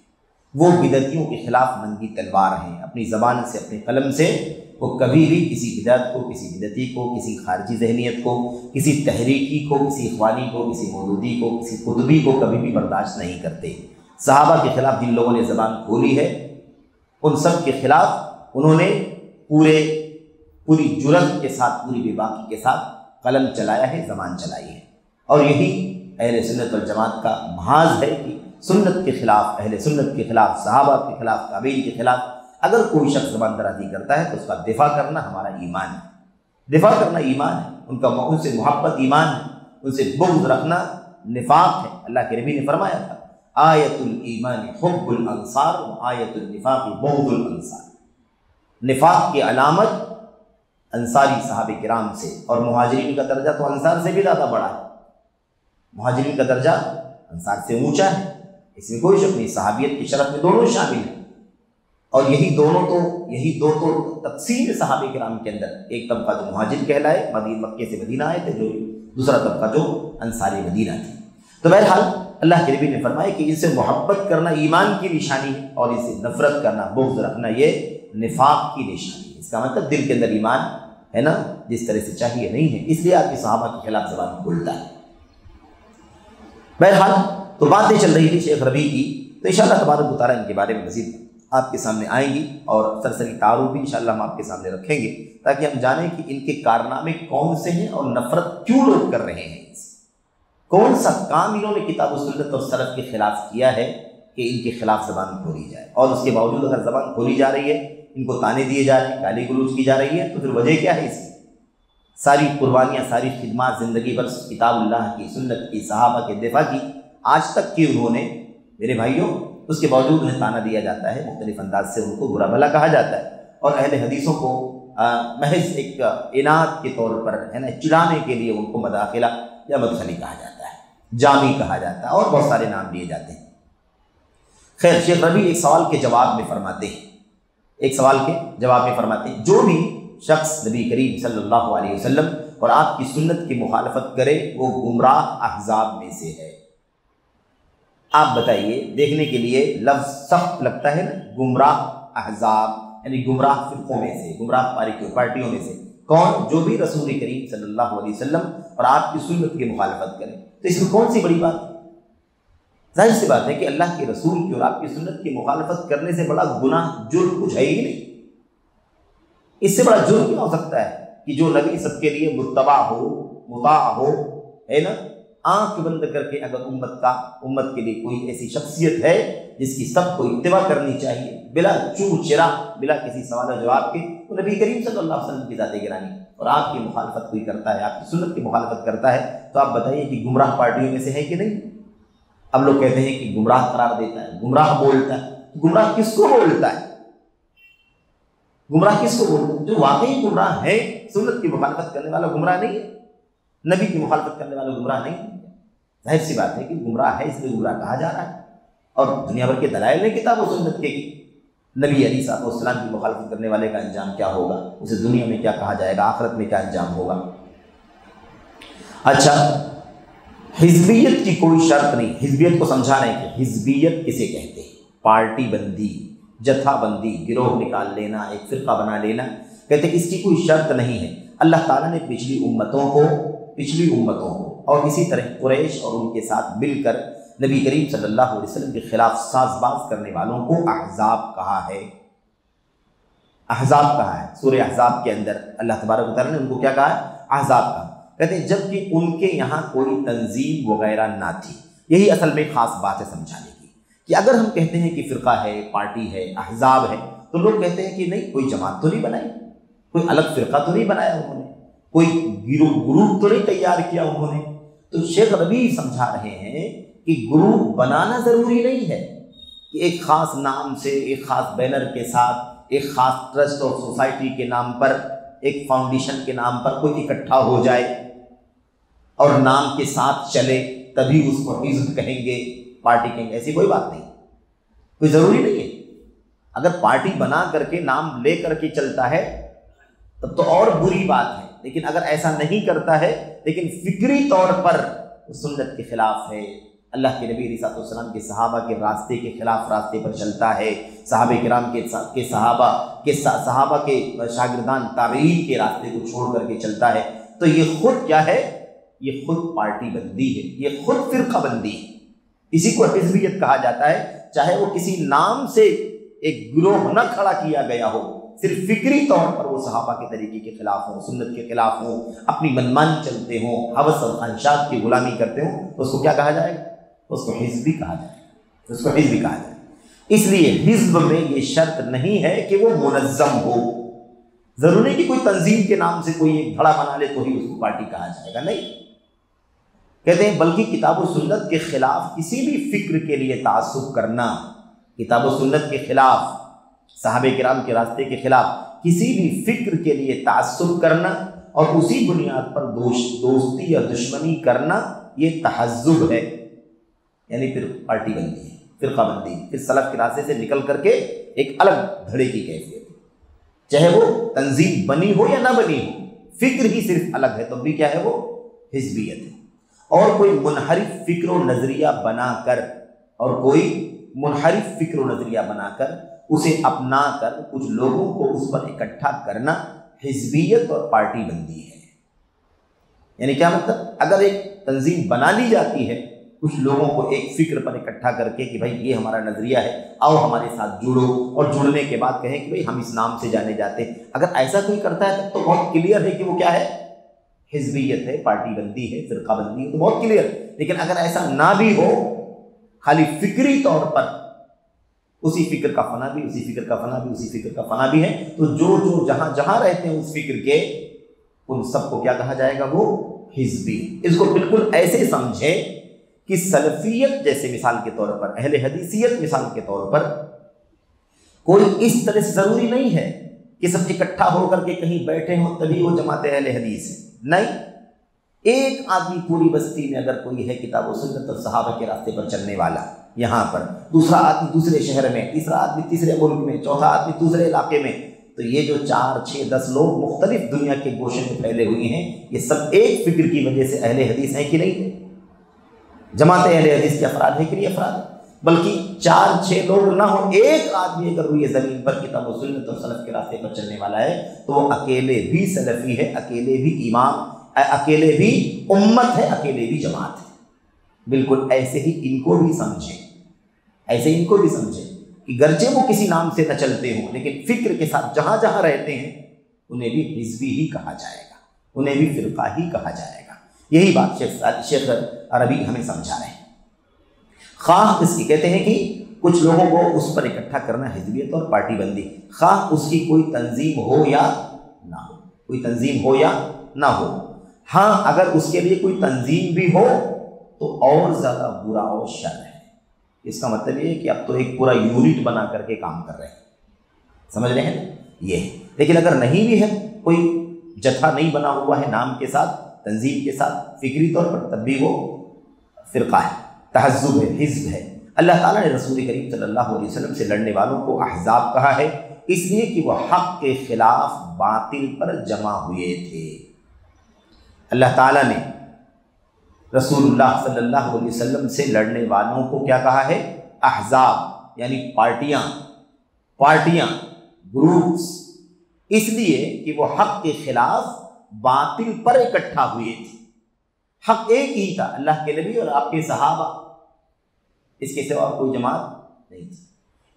وہ بدعتیوں کے خلاف ننگی تلوار ہیں، اپنی زبان سے اپنے قلم سے وہ کبھی بھی کسی بدعت کو، کسی بدعتی کو، کسی خارجی ذہنیت کو، کسی تحریکی کو، کسی اخوانی کو، کسی مودودی کو، کسی قطبی کو کبھی بھی برداشت نہیں کرتے۔ صحابہ کے خلاف جن لوگوں نے زبان کھولی ہے ان سب کے خلاف انہوں نے پوری جرأت کے ساتھ، پوری بے باکی کے ساتھ قلم چلایا ہے، زبان چلائی ہے۔ اور یہی اہل سنت والجماعت کا محاذ ہے کہ سنت کے خلاف، اہل سنت کے خلاف، صحابہ کے خلاف، تابعین کے خلاف اگر کوئی شخص زبان درازی کرتا ہے تو اس کا دفاع کرنا ہمارا ایمان ہے، دفاع کرنا ایمان ہے، ان سے محبت ایمان ہے، ان سے بغض رکھنا نفاق ہے۔ اللہ کے نبی نے فرمایا تھا آیت الایمان حب الانصار و آیت النفاق بغض الانصار۔ نفاق کی علامت انصاری صحابہ کرام سے، اور مہاجرین کا درجہ تو انصار سے بھی زیادہ بڑا ہے، مہاجرین کا درجہ انصار سے اونچا ہے، اس میں کوئی شک نہیں، صحابیت کی شرف میں دونوں شامل ہیں۔ اور یہی دو تو تقسیم صحابہ کرام کے اندر، ایک طبقہ جو مہاجر کہلائے، مکے سے مدینہ آئے تھے، جو دوسرا طبقہ جو انصاری مدینہ تھے۔ تو بہرحال اللہ کے نبی نے فرمایا کہ ان سے محبت کرنا ایمان کی نشانی ہے، اور ان سے نفرت کرنا، بغض رکھنا یہ نفاق کی نشانی ہے۔ اس کا مطلب دل کے اندر ایمان ہے نا، جس طرح سے چاہیے نہیں ہے، اس لیے آپ کی صحابہ کے خلاف زبان کھولتا ہے۔ بہرحال تو باتیں چل رہی تھی شیخ ربیع کی، تو انشاءاللہ تبارک و تعالیٰ ان کے بارے میں مزید آپ کے سامنے آئیں گی، اور سرسری تعارف بھی انشاءاللہ ہم آپ کے سامنے رکھیں گے تاکہ ہم جانیں کہ ان کے کارنامے کون سے ہیں اور نفرت کیوں لوگ کر رہے ہیں، کون سا کام انہوں نے کتاب و سنت اور سلف کے خلاف کیا ہے کہ ان کے خلاف زبان کھولی جائے، اور اس کے باوجود اگر زبان کھولی جا رہی ہے، ان کو طعنے دیے جا رہے ہیں، گالی گلوچ کی جا رہی ہے، تو پھر وجہ کیا ہے اس کی؟ ساری قربانیاں، ساری خدمات زندگی بھر کتاب اللہ کی، سنت کی، صحابہ کے دفاع کی آج تک کی انہوں نے میرے بھائیوں، اس کے باوجود انہیں طعنہ دیا جاتا ہے، مختلف انداز سے ان کو برا بھلا کہا جاتا ہے، اور اہل حدیثوں کو محض ایک انعت کے طور پر ہے نا چڑھانے کے لیے ان کو مداخلہ یا مدخلی کہا جاتا ہے، جامی کہا جاتا ہے، اور بہت سارے نام دیے جاتے ہیں۔ خیر، شیخ ربیع ایک سوال کے جواب میں فرماتے ہیں، جو بھی شخص نبی کریم صلی اللہ علیہ وسلم اور آپ کی سنت کی مخالفت کرے وہ گمراہ احزاب میں سے ہے۔ آپ بتائیے، دیکھنے کے لیے لفظ سخت لگتا ہے نا، گمراہ احزاب یعنی گمراہ فرقوں میں سے، گمراہ پارٹیوں میں سے کون؟ جو بھی رسول کریم صلی اللہ علیہ وسلم اور آپ کی سنت کی مخالفت کرے۔ تو اس میں کون سی بڑی بات ہے؟ ظاہر سی بات ہے کہ اللہ کے رسول کی اور آپ کی سنت کی مخالفت کرنے سے بڑا گناہ، جرم کچھ ہے ہی نہیں۔ اس سے بڑا جرم کیا ہو سکتا ہے کہ جو نبی سب کے لیے متبع ہو، مطاع ہو، ہے نا، آنکھ بند کر کے اگر امت کے لیے کوئی ایسی شخصیت ہے جس کی سب کو اتباع کرنی چاہیے بلا چور چرا، بلا کسی سوال و جواب کے، وہ نبی کریم صلی اللہ علیہ وسلم کی ذات گرامی، اور آپ کی مخالفت کوئی کرتا ہے، آپ کی سنت کی مخالفت کرتا ہے، تو آپ بتائیے کہ گمراہ پارٹیوں میں سے ہے کہ نہیں؟ اب لوگ کہتے ہیں کہ گمراہ قرار دیتا ہے، گمراہ بولتا ہے۔ گمراہ کس کو بولتا ہے؟ گمراہ کس کو بولتا ہے؟ جو واقعی گمراہ ہے، سنت کی مخالفت کرنے والا گمراہ نہیں ہے، نبی کی مخالفت کرنے والا گمراہ نہیں ہے۔ ظاہر سی بات ہے کہ گمراہ ہے، اس لیے گمراہ کہا جا رہا ہے، اور دنیا بھر کے دلائل نے کتاب و سنت کے نبی علیہ الصلوۃ والسلام کی مخالفت کرنے والے کا انجام کیا ہوگا، اسے دنیا میں کیا کہا جائے گا، آخرت میں کیا انجام ہوگا۔ اچھا، حزبیت کی کوئی شرط نہیں، حزبیت کو سمجھا رہے ہیں کہ حزبیت کسے کہتے ہیں؟ پارٹی بندی، جتھا بندی، گروہ نکال لینا، ایک فرقہ بنا لینا، کہتے ہیں اس کی کوئی شرط نہیں ہے۔ اللہ تعالیٰ نے پچھلی امتوں کو اور اسی طرح قریش اور ان کے ساتھ مل کر نبی کریم صلی اللہ علیہ وسلم کے خلاف ساز باز کرنے والوں کو احزاب کہا ہے، احزاب کہا ہے۔ سورہ احزاب کے اندر اللہ تبارک و تعالیٰ نے ان کو کیا کہا ہے؟ احزاب کہا۔ کہتے ہیں جبکہ ان کے یہاں کوئی تنظیم وغیرہ نہ تھی۔ یہی اصل میں خاص بات ہے سمجھانے کی کہ اگر ہم کہتے ہیں کہ فرقہ ہے، پارٹی ہے، احزاب ہے، تو لوگ کہتے ہیں کہ نہیں، کوئی جماعت تو نہیں بنائی، کوئی الگ فرقہ تو نہیں بنایا انہوں نے، کوئی گروپ تو نہیں تیار کیا انہوں نے۔ تو شیخ ربیع سمجھا رہے ہیں کہ گروپ بنانا ضروری نہیں ہے کہ ایک خاص نام سے، ایک خاص بینر کے ساتھ، ایک خاص ٹرسٹ اور سوسائٹی کے نام پر، ایک فاؤنڈیشن کے نام پر کوئی اکٹھا ہو جائے اور نام کے ساتھ چلے تبھی اس کو حزب کہیں گے، پارٹی کہیں گے۔ ایسی کوئی بات نہیں، کوئی ضروری نہیں ہے۔ اگر پارٹی بنا کر کے نام لے کر کے چلتا ہے تب تو اور بری بات ہے، لیکن اگر ایسا نہیں کرتا ہے لیکن فکری طور پر سنت کے خلاف ہے، اللہ کے نبی علیہ السلام کے صحابہ کے راستے کے خلاف راستے پر چلتا ہے، صحابہ کرام کے صحابہ کے شاگردان تابعین کے راستے کو چھوڑ کر کے چلتا ہے، تو یہ خود کیا ہے؟ یہ خود پارٹی بندی ہے، یہ خود فرقہ بندی ہے۔ اسی کو حزبیت کہا جاتا ہے، چاہے وہ کسی نام سے ایک گروہ نہ کھڑا کیا گیا ہو، صرف فکری طور پر وہ صحابہ کے طریقے کے خلاف ہوں، سنت کے خلاف ہوں، اپنی منمانی چلتے ہوں، ہوس اور خواہشات کی غلامی کرتے ہوں، تو اس کو کیا کہا جائے گا؟ اس کو حزبی کہا جائے گا، اس کو حزبی کہا جائے گا۔ اس لیے حزب میں یہ شرط نہیں ہے کہ وہ منظم ہو، ضروری کہ کوئی تنظیم کے نام سے کوئی ایک دھڑا بنا لے تو ہی اس کو پارٹی کہا جائے گا، نہیں۔ کہتے ہیں بلکہ کتاب و سنت کے خلاف کسی بھی فکر کے لیے تعصب کرنا، کتاب و سنت کے خلاف، صحابہ کرام کے راستے کے خلاف کسی بھی فکر کے لیے تعصب کرنا اور اسی بنیاد پر دوستی یا دشمنی کرنا، یہ تحزب ہے، یعنی پھر پارٹی بندی ہے، فرقہ بندی، پھر سلف کے راستے سے نکل کر کے ایک الگ دھڑے کی کیفیت ہے، چاہے وہ تنظیم بنی ہو یا نہ بنی ہو، فکر ہی صرف الگ ہے، تو بھی کیا ہے؟ وہ حزبیت ہے۔ اور کوئی منحرف فکر و نظریہ بنا کر اسے اپنا کر کچھ لوگوں کو اس پر اکٹھا کرنا حزبیت اور پارٹی بندی ہے۔ یعنی کیا مطلب؟ اگر ایک تنظیم بنا لی جاتی ہے کچھ لوگوں کو ایک فکر پر اکٹھا کر کے کہ بھائی یہ ہمارا نظریہ ہے، آؤ ہمارے ساتھ جڑو، اور جڑنے کے بعد کہیں کہ بھائی ہم اس نام سے جانے جاتے ہیں، اگر ایسا کوئی کرتا ہے تب تو بہت کلیئر ہے کہ وہ کیا ہے؟ حزبیت ہے، پارٹی بندی ہے، فرقہ بندی ہے، تو بہت کلیئر۔ لیکن اگر ایسا نہ بھی ہو، خالی فکری طور پر اسی فکر کا فنا بھی، اسی فکر کا فنا بھی، اسی فکر کا فنا بھی ہے، تو جو جہاں جہاں رہتے ہیں اس فکر کے، ان سب کو کیا کہا جائے گا؟ وہ حزبی۔ اس کو بالکل ایسے سمجھیں کہ سلفیت جیسے مثال کے طور پر، اہل حدیثیت مثال کے طور پر، کوئی اس طرح سے ضروری نہیں ہے کہ سب اکٹھا ہو کر کے کہیں بیٹھے ہوں تبھی وہ جماعت اہل حدیث ہے، نہیں۔ ایک آدمی پوری بستی میں اگر کوئی ہے کتاب و سنت اور صحابہ کے راستے پر چلنے والا یہاں پر، دوسرا آدمی دوسرے شہر میں، تیسرا آدمی تیسرے ملک میں، چوتھا آدمی دوسرے علاقے میں، تو یہ جو 4 6 10 لوگ مختلف دنیا کے گوشے میں پھیلے ہوئے ہیں، یہ سب ایک فکر کی وجہ سے اہل حدیث ہیں کہ نہیں؟ جماعت اہل حدیث کے افراد ہیں کہ نہیں افراد؟ بلکہ 4 6 لوگ نہ ہو، ایک آدمی اگر روئے زمین پر کتاب و سنت اور سلف کے راستے پر چلنے والا ہے تو وہ اکیلے بھی سلفی ہے، اکیلے بھی امام، اکیلے بھی امت ہے، اکیلے بھی جماعت ہے۔ بالکل ایسے ہی ان کو بھی سمجھیں، ایسے ان کو بھی سمجھیں کہ گرچہ وہ کسی نام سے نہ چلتے ہوں لیکن فکر کے ساتھ جہاں جہاں رہتے ہیں انہیں بھی حزبی ہی کہا جائے گا، انہیں بھی فرقہ ہی کہا جائے گا۔ یہی بات شیخ ربیع ہمیں سمجھا رہے ہیں۔ خواہ اس کی کہتے ہیں کہ کچھ لوگوں کو اس پر اکٹھا کرنا حزبیت اور پارٹی بندی، خواہ اس کی کوئی تنظیم ہو یا نہ ہو، کوئی تنظیم ہو یا نہ ہو۔ ہاں اگر اس کے لیے کوئی تنظیم بھی ہو تو اور زیادہ برا اور شر ہے۔ اس کا مطلب یہ ہے کہ اب تو ایک پورا یونٹ بنا کر کے کام کر رہے ہیں، سمجھ رہے ہیں یہ۔ لیکن اگر نہیں بھی ہے، کوئی جتھا نہیں بنا ہوا ہے نام کے ساتھ، تنظیم کے ساتھ، فکری طور پر، تب بھی وہ فرقہ ہے، تحزب ہے، حزب ہے۔ اللہ تعالیٰ نے رسول کریم صلی اللہ علیہ وسلم سے لڑنے والوں کو احزاب کہا ہے، اس لیے کہ وہ حق کے خلاف باطل پر جمع ہوئے تھے۔ اللہ تعالیٰ نے رسول اللہ صلی اللہ علیہ وسلم سے لڑنے والوں کو کیا کہا ہے؟ احزاب، یعنی پارٹیاں، گروپس، اس لیے کہ وہ حق کے خلاف باطل پر اکٹھا ہوئے تھے۔ حق ایک ہی تھا، اللہ کے نبی اور آپ کے صحابہ، اس کے سوا کوئی جماعت نہیں تھی۔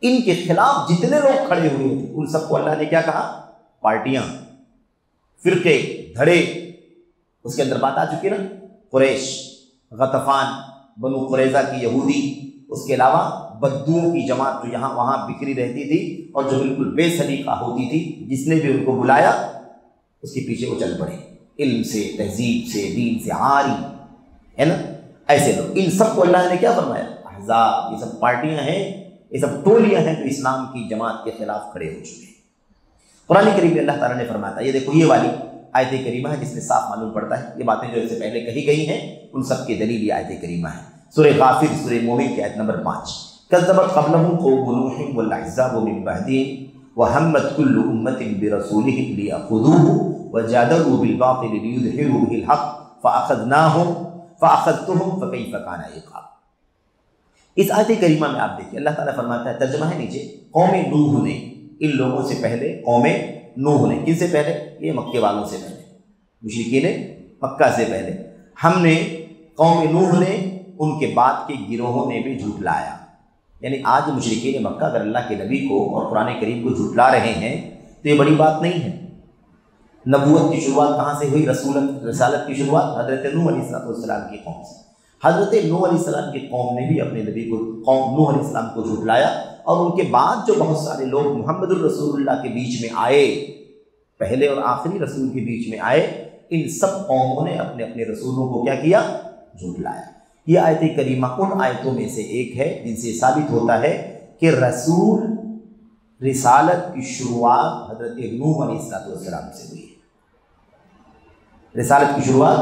ان کے خلاف جتنے لوگ کھڑے ہوئے تھے ان سب کو اللہ نے کیا کہا؟ پارٹیاں، فرقے، دھڑے۔ اس کے اندر بات آ چکی نا، قریش، غطفان، بنو قریظہ کی یہودی، اس کے علاوہ بدوؤں کی جماعت جو یہاں وہاں بکھری رہتی تھی اور جو بالکل بے سلیقہ ہوتی تھی، جس نے بھی ان کو بلایا اس کے پیچھے وہ چل پڑے، علم سے، تہذیب سے، دین سے عاری، ہے نا، ایسے لوگ۔ ان سب کو اللہ نے کیا فرمایا؟ احزاب، یہ سب پارٹیاں ہیں، یہ سب ٹولیاں ہیں جو اسلام کی جماعت کے خلاف کھڑے ہو چکے ہیں۔ قرآن کریم میں اللہ تعالیٰ نے فرمایا تھا، یہ دیکھو یہ والی آیت کریمہ ہے جس میں صاف معلوم پڑتا ہے یہ باتیں جو اس سے پہلے کہی گئی ہیں ان سب کی دلیل یہ آیت کریمہ ہے۔ سورہ غافر، سورہ مومن کی آیت نمبر 5، کذبت قبلہم قوم نوح والاحزاب من بعدہم وہمت کل امۃ برسولہم لیأخذوہ وجادلوا بالباطل لیدحضوا بہ الحق فأخذتہم فکیف کان عقاب۔ اس آیت کریمہ میں آپ دیکھیں اللہ تعالیٰ فرماتا ہے، ترجمہ ہے نیچے، قوم نوح نے، ان لوگوں سے پہلے قوم نوح نے، کن سے پہلے؟ یہ مکے والوں سے پہلے، مشرکین مکہ سے پہلے، ہم نے قوم نوح نے، ان کے بعد کے گروہوں نے بھی جھٹلایا۔ یعنی آج مشرکین مکہ اگر اللہ کے نبی کو اور قرآن کریم کو جھٹلا رہے ہیں تو یہ بڑی بات نہیں ہے۔ نبوت کی شروعات کہاں سے ہوئی؟ رسالت کی شروعات حضرت نوح علیہ السلام کی قوم سے۔ حضرت نوح علیہ السلام کی قوم نے بھی اپنے نبی کو، قوم نوح علیہ السلام کو جھٹلایا، اور ان کے بعد جو بہت سارے لوگ محمد الرسول اللہ کے بیچ میں آئے، پہلے اور آخری رسول کے بیچ میں آئے، ان سب قوموں نے اپنے اپنے رسولوں کو کیا کیا؟ جھٹلایا۔ یہ آیت کریمہ ان آیتوں میں سے ایک ہے جن سے ثابت ہوتا ہے کہ رسول رسالت کی شروعات حضرت نوح علیہ السلام سے ہوئی ہے۔ رسالت کی شروعات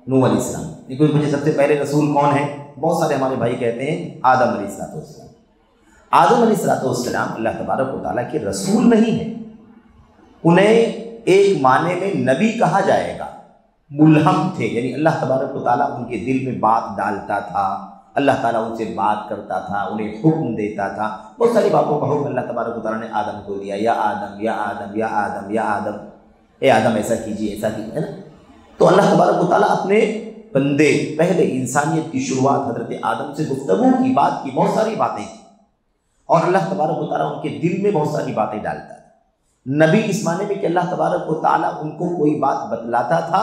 نوح علیہ السلام۔ لیکن مجھے سب سے پہلے رسول کون ہے؟ بہت سارے ہمارے بھائی کہتے ہیں آدم علیہ السلام۔ آدم علیہ السلام اللہ تبارک و تعالیٰ کے رسول نہیں ہیں، انہیں ایک معنی میں نبی کہا جائے گا، ملہم تھے، یعنی اللہ تبارک و تعالیٰ ان کے دل میں بات ڈالتا تھا، اللہ تعالیٰ ان سے بات کرتا تھا، انہیں حکم دیتا تھا، بہت ساری باتوں کا حکم اللہ تبارک و تعالیٰ نے آدم کو دیا، یا آدم یا آدم یا آدم یا آدم، اے آدم ایسا کیجیے ایسا کیجیے، ہے نا۔ تو اللہ تبارک و تعالیٰ اپنے بندے، پہلے انسانیت کی شروعات حضرت آدم سے گفتگو کی، بات کی، بہت ساری باتیں کی، اور اللہ تبارک و تعالیٰ ان کے دل میں بہت ساری باتیں ڈالتا تھا۔ نبی اس معنی میں کہ اللہ تبارک و تعالیٰ ان کو کوئی بات بتلاتا تھا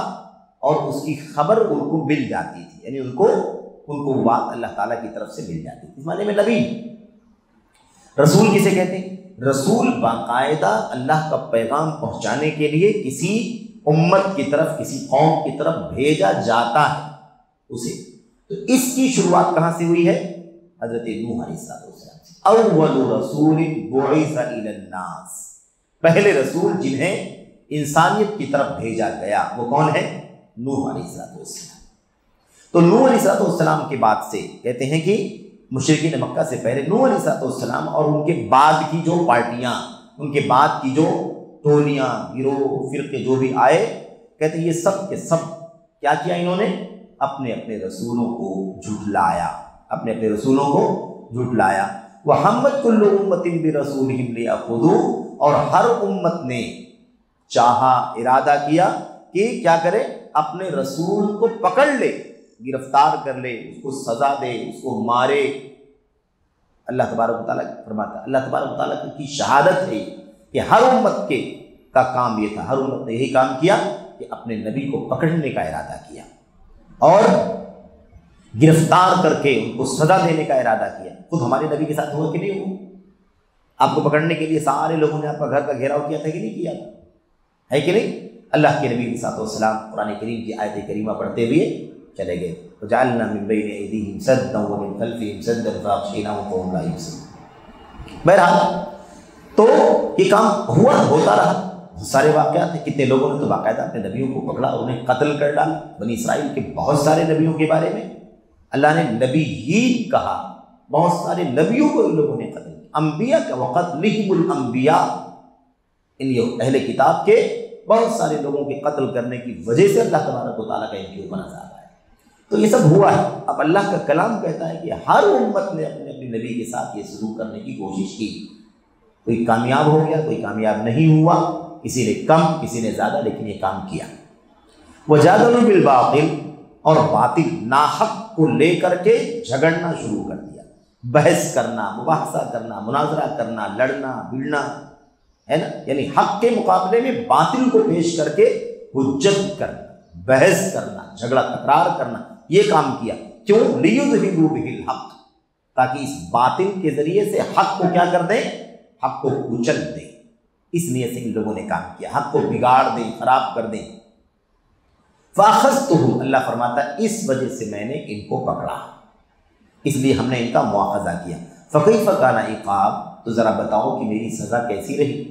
اور اس کی خبر ان کو مل جاتی تھی، یعنی ان کو بات اللہ تعالیٰ کی طرف سے مل جاتی تھی، اس معنی میں نبی۔ رسول کسے کہتے ہیں؟ رسول باقاعدہ اللہ کا پیغام پہنچانے کے لیے کسی امت کی طرف، کسی قوم کی طرف بھیجا جاتا ہے اسے۔ تو اس کی شروعات کہاں سے ہوئی ہے؟ حضرت نوح علیہ السلام سے۔ اول رسول بعث الی الناس، پہلے رسول جنہیں انسانیت کی طرف بھیجا گیا وہ کون ہے؟ نوح علیہ السلام۔ تو نوح علیہ السلام کے بعد سے کہتے ہیں کہ مشرکین مکہ سے پہلے نوح علیہ السلام اور ان کے بعد کی جو پارٹیاں، ان کے بعد کی جو ٹولیاں، گروہ، فرقے جو بھی آئے، کہتے ہیں یہ سب کے سب کیا کیا انہوں نے؟ اپنے اپنے رسولوں کو جھٹلایا، اپنے اپنے رسولوں کو جھٹلایا۔ وَحَمَّتْ كُلُّ أُمَّةٍ بِرَسُولِهِمْ لِيَأْخُذُوهُ، اور ہر امت نے چاہا، ارادہ کیا کہ کیا کرے؟ اپنے رسول کو پکڑ لے، گرفتار کر لے، اس کو سزا دے، اس کو مارے۔ اللہ تبارک و تعالیٰ فرماتا ہے، اللہ تبارک و تعالیٰ کی شہادت ہے کہ ہر امت کا کام یہ تھا، ہر امت نے یہی کام کیا کہ اپنے نبی کو پکڑنے کا ارادہ کیا اور گرفتار کر کے ان کو سزا دینے کا ارادہ کیا۔ خود ہمارے نبی کے ساتھ ہوا کہ نہیں ہوا؟ آپ کو پکڑنے کے لیے سارے لوگوں نے آپ کا گھر کا گھیراؤ کیا تھا کہ نہیں کیا تھا؟ ہے کہ نہیں؟ اللہ کے نبی علیہ السلام قرآن کریم کی آیت کریمہ پڑھتے ہوئے چلے گئے، وَجَعَلْنَا مِن بَيْنِ أَيْدِيهِمْ سَدًّا وَمِن خَلْفِهِمْ سَدًّا فَأَغْشَيْنَاهُمْ فَهُمْ لَا يُبْصِرُونَ۔ بہرحال تو یہ کام ہوتا رہا، سارے واقعات ہیں۔ کتنے لوگوں نے تو باقاعدہ اپنے نبیوں کو پکڑا اور انہیں قتل کر ڈالا۔ بنی اسرائیل کے بہت سارے نبیوں کے بارے میں اللہ نے نبیین کہا، بہت سارے نبیوں کو ان لوگوں نے قتل کیا۔ انبیاء کا وَقَتْلِهِمُ الْأَنْبِيَاء، ان اہل کتاب کے بہت سارے لوگوں کے قتل کرنے کی وجہ سے اللہ تبارک و تعالیٰ کا ان کے اوپر عذاب آیا۔ تو یہ سب ہوا ہے۔ اب اللہ کا کلام کہتا ہے کہ ہر امت نے اپنے اپنے نبی کے ساتھ یہ سلوک کرنے کی کوشش کی، کوئی کامیاب ہو گیا، کوئی کامیاب نہیں ہوا، کسی نے کم، کسی نے زیادہ، لیکن یہ کام کیا۔ وَجَادَلُوا بِالْبَاطِلِ، اور باطل ناحق کو لے کر کے جھگڑنا شروع کر دیا، بحث کرنا، مباحثہ کرنا، مناظرہ کرنا، لڑنا بھڑنا، ہے نا، یعنی حق کے مقابلے میں باطل کو پیش کر کے حجت کرنا، بحث کرنا، جھگڑا تکرار کرنا، یہ کام کیا۔ کیوں؟ لیدحضوا بہ الحق، تاکہ اس باطل کے ذریعے سے حق کو کیا کر دیں؟ حق کو کچل دیں۔ اس نیت سے ان لوگوں نے کام کیا، حق کو بگاڑ دیں، خراب کر دیں۔ فاخذتہم، اللہ فرماتا ہے اس وجہ سے میں نے ان کو پکڑا، اس لیے ہم نے ان کا مواخذہ کیا۔ فکیف کان عقاب، تو ذرا بتاؤ کہ میری سزا کیسی رہی۔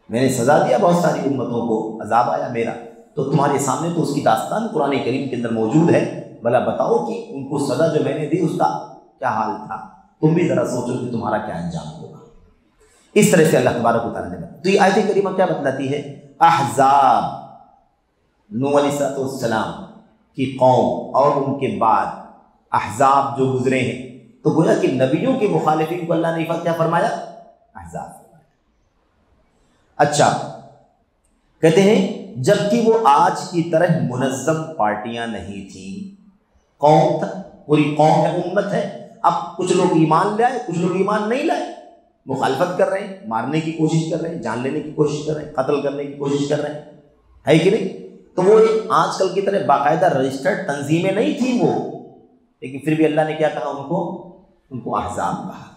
میں نے سزا دیا بہت ساری امتوں کو، عذاب آیا میرا، تو تمہارے سامنے تو اس کی داستان قرآن کریم کے اندر موجود ہے، بھلا بتاؤ کہ ان کو سزا جو میں نے دی اس کا کیا حال تھا، تم بھی ذرا سوچو کہ تمہارا کیا انجام ہوگا۔ اس طرح سے اللہ تبارک و تعالیٰ نے بتایا۔ تو یہ آیت کریمہ کیا بتلاتی ہے؟ احزاب، نوح علیہ السلام کی قوم اور ان کے بعد احزاب جو گزرے ہیں، تو گویا کہ نبیوں کے مخالفین کو اللہ نے کیا فرمایا؟ احزاب فرمایا۔ اچھا، کہتے ہیں جبکہ وہ آج کی طرح منظم پارٹیاں نہیں تھیں، قوم تھا، پوری قوم ہے، امت ہے، اب کچھ لوگ ایمان لائے، کچھ لوگ ایمان نہیں لائے، مخالفت کر رہے ہیں، مارنے کی کوشش کر رہے ہیں، جان لینے کی کوشش کر رہے ہیں، قتل کرنے کی کوشش کر رہے ہیں، ہے کہ نہیں؟ تو وہ آج کل کی طرح باقاعدہ رجسٹرڈ تنظیمیں نہیں تھیں وہ، لیکن پھر بھی اللہ نے کیا کہا ان کو احزاب کہا۔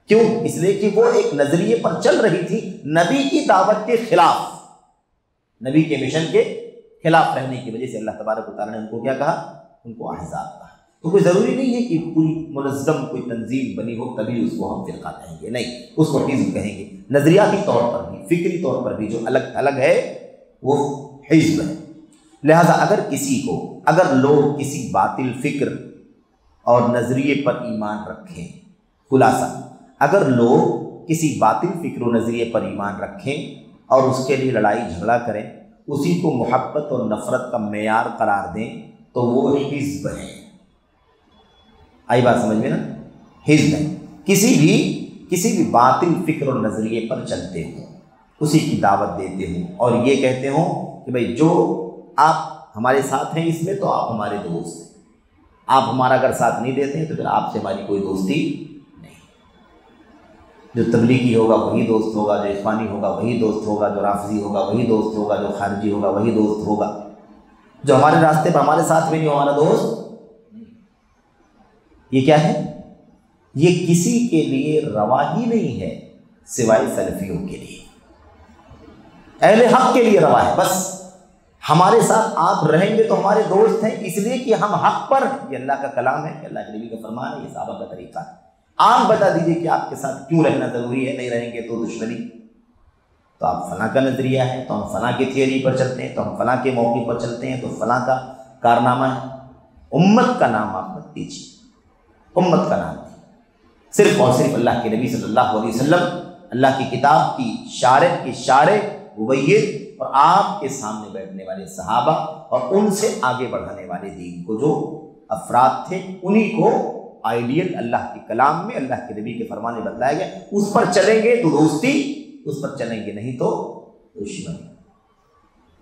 کیوں؟ اس لیے کہ وہ ایک نظریے پر چل رہی تھی، نبی کی دعوت کے خلاف، نبی کے مشن کے خلاف رہنے کی وجہ سے اللہ تبارک و تعالیٰ نے ان کو کیا کہا؟ ان کو احزاب کہا۔ تو کوئی ضروری نہیں ہے کہ پوری منظم کوئی تنظیم بنی ہو تبھی اس کو ہم فرقہ کہیں گے، نہیں، اس کو حزب کہیں گے۔ نظریاتی طور پر بھی، فکری طور پر بھی جو الگ الگ ہے وہ حزب ہے۔ لہذا اگر لوگ کسی باطل فکر اور نظریے پر ایمان رکھیں، خلاصہ اگر لوگ کسی باطل فکر و نظریے پر ایمان رکھیں اور اس کے لیے لڑائی جھگڑا کریں، اسی کو محبت اور نفرت کا معیار قرار دیں، تو وہ حزب ہے۔ آئی بات سمجھ میں نا؟ حزب ہے، کسی بھی باطل فکر اور نظریے پر چلتے ہوں، اسی کی دعوت دیتے ہوں اور یہ کہتے ہوں کہ بھئی جو آپ ہمارے ساتھ ہیں اس میں تو آپ ہمارے دوست ہیں، آپ ہمارا اگر ساتھ نہیں دیتے ہیں تو پھر آپ سے ہماری کوئی دوستی نہیں۔ جو تبلیغی ہوگا وہی دوست ہوگا، جو عرفانی ہوگا وہی دوست ہوگا، جو رافضی ہوگا وہی دوست ہوگا، جو خارجی ہوگا وہی دوست ہوگا، جو ہمارے راستے پر ہمارے ساتھ میں نہیں ہمارا دوست۔ یہ کیا ہے؟ یہ کسی کے لیے روا ہی نہیں ہے سوائے سلفیوں کے لیے، اہل حق کے لیے روا ہے۔ بس ہمارے ساتھ آپ رہیں گے تو ہمارے دوست ہیں، اس لیے کہ ہم حق پر، یہ اللہ کا کلام ہے، اللہ کے نبی کا فرمان ہے، یہ صحابہ کا طریقہ ہے۔ آپ بتا دیجئے کہ آپ کے ساتھ کیوں رہنا ضروری ہے، نہیں رہیں گے تو دشمنی، تو آپ فلاں کا نظریہ ہے تو ہم فلاں کی تھیوری پر چلتے ہیں، تو ہم فلاں کے موقع پر چلتے ہیں، تو فلاں کا کارنامہ ہے۔ امت کا نام آپ مت دیجیے، امت کا نام دیجیے، صرف اور صرف اللہ کے نبی صلی اللہ علیہ وسلم، اللہ کی کتاب کی شارح مبین اور آپ کے سامنے بیٹھنے والے صحابہ اور ان سے آگے بڑھانے والے دین کو جو افراد تھے، انہی کو آئیڈیل اللہ کے کلام میں، اللہ کے نبی کے فرمانے بتلایا گیا، اس پر چلیں گے تو دوستی، اس پر چلیں گے نہیں تو دشمنی۔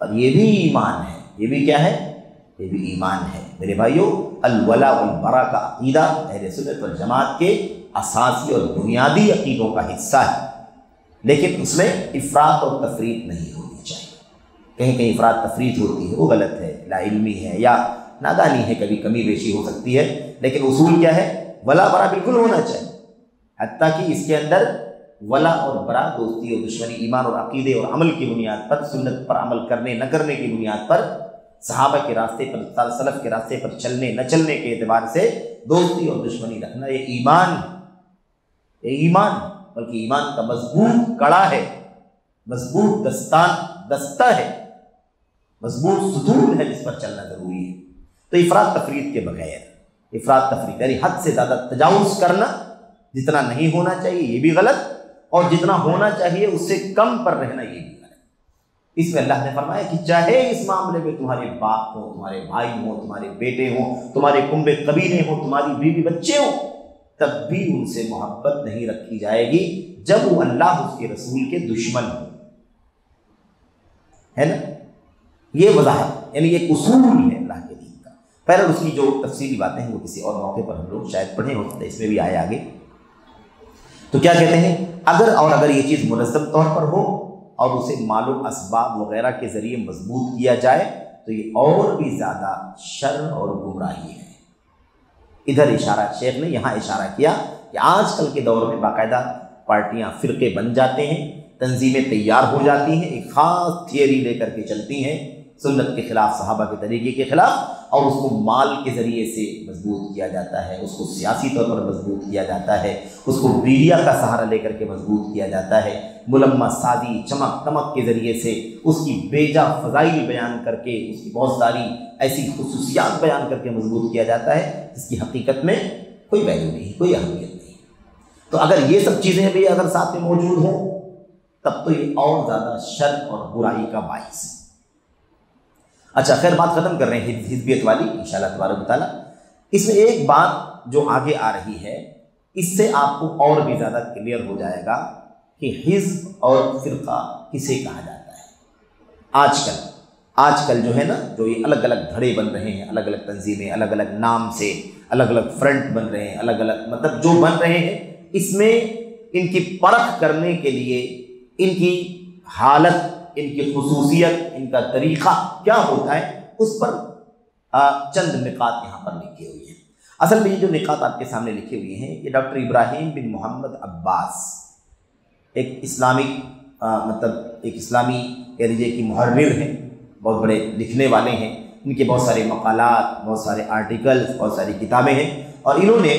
اور یہ بھی ایمان ہے، یہ بھی کیا ہے؟ یہ بھی ایمان ہے میرے بھائیو۔ الولا والبرا کا عقیدہ اہل سنت والجماعت کے اساسی اور بنیادی عقیدوں کا حصہ ہے، لیکن اس میں افراط اور تفریط نہیں ہونی چاہیے۔ کہیں کہیں افراط تفریط ہوتی ہے، وہ غلط ہے، لا علمی ہے یا نادانی ہے، کبھی کمی بیشی ہو سکتی ہے، لیکن اصول کیا ہے؟ ولا برا بالکل ہونا چاہیے، حتیٰ کہ اس کے اندر ولا اور برا، دوستی اور دشمنی، ایمان اور عقیدے اور عمل کی بنیاد پر، سنت پر عمل کرنے نہ کرنے کی بنیاد پر، صحابہ کے راستے پر، سلف کے راستے پر چلنے نہ چلنے کے اعتبار سے دوستی اور دشمنی رکھنا، یہ ایمان ہے، یہ ایمان بلکہ ایمان کا مضبوط کڑا ہے، مضبوط دستہ ہے، مضبوط ستون ہے جس پر چلنا ضروری ہے۔ تو افراط تفریط کے بغیر، افراط تفریط یعنی حد سے زیادہ تجاوز کرنا، جتنا نہیں ہونا چاہیے یہ بھی غلط، اور جتنا ہونا چاہیے اس سے کم پر رہنا یہ بھی غلط۔ اس میں اللہ نے فرمایا کہ چاہے اس معاملے میں تمہارے باپ ہوں، تمہارے بھائی ہوں، تمہارے بیٹے ہوں، تمہارے کنبے قبیلے ہوں، تمہاری بیوی بچے ہوں، تب بھی ان سے محبت نہیں رکھی جائے گی جب وہ اللہ اس کے رسول کے دشمن ہوں، ہے نا؟ یہ وضاحت، یعنی یہ اصول ہے اللہ کے دین کا۔ پہلے اس کی جو تفصیلی باتیں ہیں وہ کسی اور موقع پر ہم لوگ شاید پڑھیں ہو سکتے، اس میں بھی آئے آگے۔ تو کیا کہتے ہیں؟ اگر یہ چیز منظم طور پر ہو اور اسے مال و اسباب وغیرہ کے ذریعے مضبوط کیا جائے تو یہ اور بھی زیادہ شر اور گمراہی ہے، ادھر اشارہ شیخ نے یہاں اشارہ کیا کہ آج کل کے دور میں باقاعدہ پارٹیاں فرقے بن جاتے ہیں، تنظیمیں تیار ہو جاتی ہیں، ایک خاص تھیوری لے کر کے چلتی ہیں سنت کے خلاف، صحابہ کے طریقے کے خلاف، اور اس کو مال کے ذریعے سے مضبوط کیا جاتا ہے، اس کو سیاسی طور پر مضبوط کیا جاتا ہے، اس کو میڈیا کا سہارا لے کر کے مضبوط کیا جاتا ہے، ملمہ سازی چمک دمک کے ذریعے سے اس کی بیجا فضائل بیان کر کے، اس کی بہت ساری ایسی خصوصیات بیان کر کے مضبوط کیا جاتا ہے جس کی حقیقت میں کوئی ویلیو نہیں، کوئی اہمیت نہیں۔ تو اگر یہ سب چیزیں بھی اگر ساتھ میں موجود ہوں تب تو یہ اور زیادہ شر اور برائی کا باعث ہے۔ اچھا خیر، بات ختم کر رہے ہیں حزبیت والی انشاءاللہ تبارک و تعالیٰ۔ اس میں ایک بات جو آگے آ رہی ہے، اس سے آپ کو اور بھی زیادہ کلیئر ہو جائے گا کہ حزب اور فرقہ کسے کہا جاتا ہے۔ آج کل جو ہے نا، جو یہ الگ الگ دھڑے بن رہے ہیں، الگ الگ تنظیمیں، الگ الگ نام سے الگ الگ فرنٹ بن رہے ہیں، الگ الگ مطلب جو بن رہے ہیں، اس میں ان کی پرکھ کرنے کے لیے ان کی حالت، ان کی خصوصیت، ان کا طریقہ کیا ہوتا ہے، اس پر چند نکات یہاں پر لکھے ہوئے ہیں۔ اصل میں یہ جو نکات آپ کے سامنے لکھے ہوئے ہیں، یہ ڈاکٹر ابراہیم بن محمد عباس، ایک اسلامی ایک اسلامی کہہ لیجیے کہ محرر ہیں، بہت بڑے لکھنے والے ہیں، ان کے بہت سارے مقالات، بہت سارے آرٹیکلز، بہت ساری کتابیں ہیں، اور انہوں نے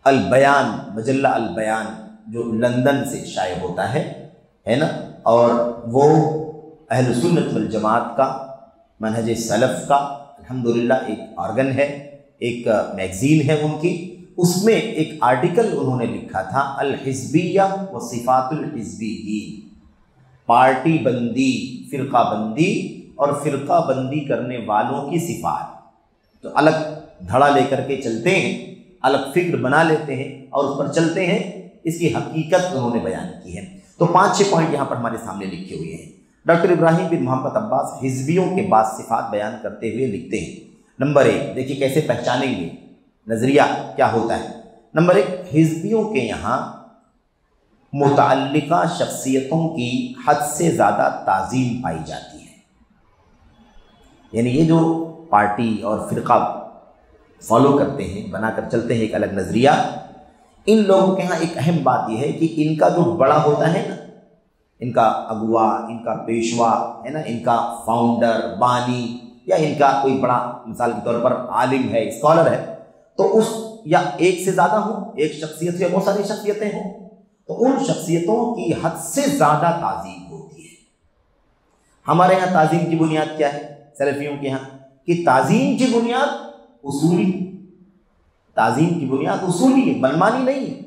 البیان، مجلہ البیان جو لندن سے شائع ہوتا ہے نا، اور وہ اہل سنت والجماعت کا، منہج سلف کا الحمدللہ ایک آرگن ہے، ایک میگزین ہے ان کی۔ اس میں ایک آرٹیکل انہوں نے لکھا تھا، الحزبیہ و صفات الحزبیین، پارٹی بندی، فرقہ بندی اور فرقہ بندی کرنے والوں کی صفات۔ تو الگ دھڑا لے کر کے چلتے ہیں، الگ فکر بنا لیتے ہیں اور اس پر چلتے ہیں، اس کی حقیقت انہوں نے بیان کی ہے۔ تو 5-6 پوائنٹ یہاں پر ہمارے سامنے لکھے ہوئے ہیں۔ ڈاکٹر ابراہیم بن محمد عباس حزبیوں کے بعد صفات بیان کرتے ہوئے لکھتے ہیں۔ نمبر 1، دیکھیے کیسے پہچانیں گے نظریہ کیا ہوتا ہے۔ نمبر 1، حزبیوں کے یہاں متعلقہ شخصیتوں کی حد سے زیادہ تعظیم پائی جاتی ہے۔ یعنی یہ جو پارٹی اور فرقہ فالو کرتے ہیں، بنا کر چلتے ہیں ایک الگ نظریہ، ان لوگوں کے ہاں ایک اہم بات یہ ہے کہ ان کا جو بڑا ہوتا ہے نا، ان کا اگوا، ان کا پیشوا ہے نا، ان کا فاؤنڈر، بانی، یا ان کا کوئی بڑا مثال کے طور پر عالم ہے، اسکالر ہے، تو اس یا ایک سے زیادہ ہوں، ایک شخصیت یا بہت ساری شخصیتیں ہوں، تو ان شخصیتوں کی حد سے زیادہ تعظیم ہوتی ہے۔ ہمارے یہاں تعظیم کی بنیاد کیا ہے؟ سلفیوں کے ہاں کہ تعظیم کی بنیاد اصولی، تعظیم کی بنیاد اصولی ہے، منمانی نہیں ہے،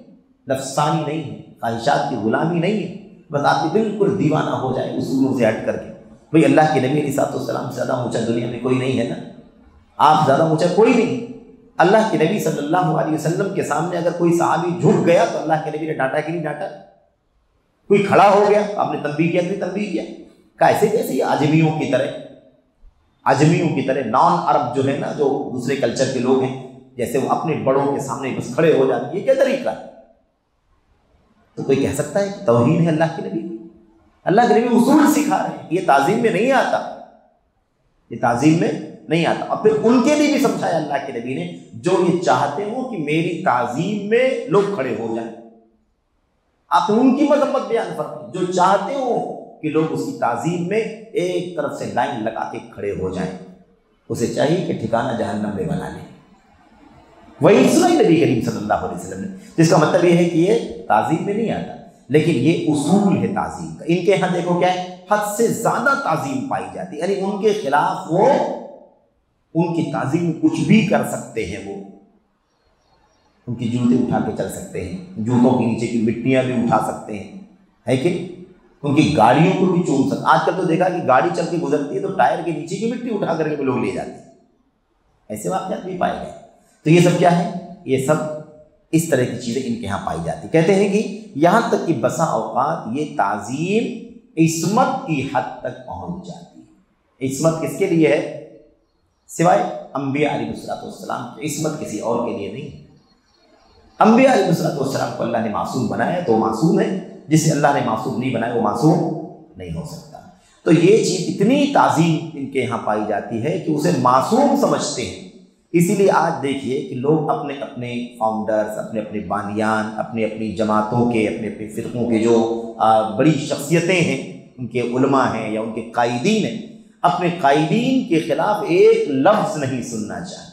نفسانی نہیں ہے، خواہشات کی غلامی نہیں ہے، بس آپ بالکل دیوانہ ہو جائے اصولوں سے ہٹ کر کے۔ بھئی اللہ کے نبی علیہ السلام سے زیادہ اونچا دنیا میں کوئی نہیں ہے نا، آپ زیادہ اونچا کوئی نہیں۔ اللہ کے نبی صلی اللہ علیہ وسلم کے سامنے اگر کوئی صحابی جھک گیا تو اللہ کے نبی نے ڈانٹا کہ نہیں ڈانٹا؟ کوئی کھڑا ہو گیا آپ نے تنبیہ کیا کہ نہیں تنبیہ کیا؟ کیسے یہ عجمیوں کی طرح نان عرب جو ہے نا، جو دوسرے کلچر کے لوگ ہیں، جیسے وہ اپنے بڑوں کے سامنے بس کھڑے ہو جاتے ہیں، یہ کیا طریقہ ہے؟ تو کوئی کہہ سکتا ہے کہ توہین ہے اللہ کے نبی؟ اللہ کے نبی اصول سکھا رہے ہیں، یہ تعظیم میں نہیں آتا، یہ تعظیم میں نہیں آتا۔ اور پھر ان کے لیے بھی سمجھایا اللہ کے نبی نے، جو یہ چاہتے ہو کہ میری تعظیم میں لوگ کھڑے ہو جائیں، آپ ان کی مذمت بیان فرمائیں، جو چاہتے ہو کہ لوگ اس کی تعظیم میں ایک طرف سے لائن لگا کے کھڑے ہو جائیں، اسے چاہیے کہ ٹھکانہ جہنم میں بنا لیں۔ وہی سنائی نبی کریم صلی اللہ علیہ وسلم نے، جس کا مطلب یہ ہے کہ یہ تعظیم میں نہیں آتا، لیکن یہ اصول ہے تعظیم کا۔ ان کے ہاں دیکھو کیا ہے، حد سے زیادہ تعظیم پائی جاتی ہے، یعنی ان کے خلاف وہ ان کی تعظیم میں کچھ بھی کر سکتے ہیں، وہ ان کی جوتے اٹھا کے چل سکتے ہیں، جوتوں کے نیچے کی مٹیاں بھی اٹھا سکتے ہیں، ہے کہ ان کی گاڑیوں کو بھی چوم سکتے۔ آج کل تو دیکھا کہ گاڑی چل کے گزرتی ہے تو ٹائر کے نیچے کی مٹی اٹھا کر کے لوگ لے جاتے ہیں، ایسے واقعات بھی پائے گئے۔ تو یہ سب کیا ہے؟ یہ سب اس طرح کی چیزیں ان کے ہاں پائی جاتی۔ کہتے ہیں کہ یہاں تک کہ بسا اوقات یہ تعظیم عصمت کی حد تک پہنچ جاتی ہے۔ عصمت کس کے لیے ہے؟ سوائے انبیاء علیہ السلام کی عصمت کسی اور کے لیے نہیں ہے۔ انبیاء علیہ السلام کو اللہ نے معصوم بنایا تو وہ معصوم ہے، جسے اللہ نے معصوم نہیں بنایا وہ معصوم نہیں ہو سکتا۔ تو یہ چیز اتنی تعظیم ان کے یہاں پائی جاتی ہے کہ اسے معصوم سمجھتے ہیں۔ اسی لیے آج دیکھیے کہ لوگ اپنے اپنے فاؤنڈرز، اپنے اپنے بانیان، اپنے اپنی جماعتوں کے، اپنے اپنے فرقوں کے جو بڑی شخصیتیں ہیں، ان کے علماء ہیں یا ان کے قائدین ہیں، اپنے قائدین کے خلاف ایک لفظ نہیں سننا چاہتے۔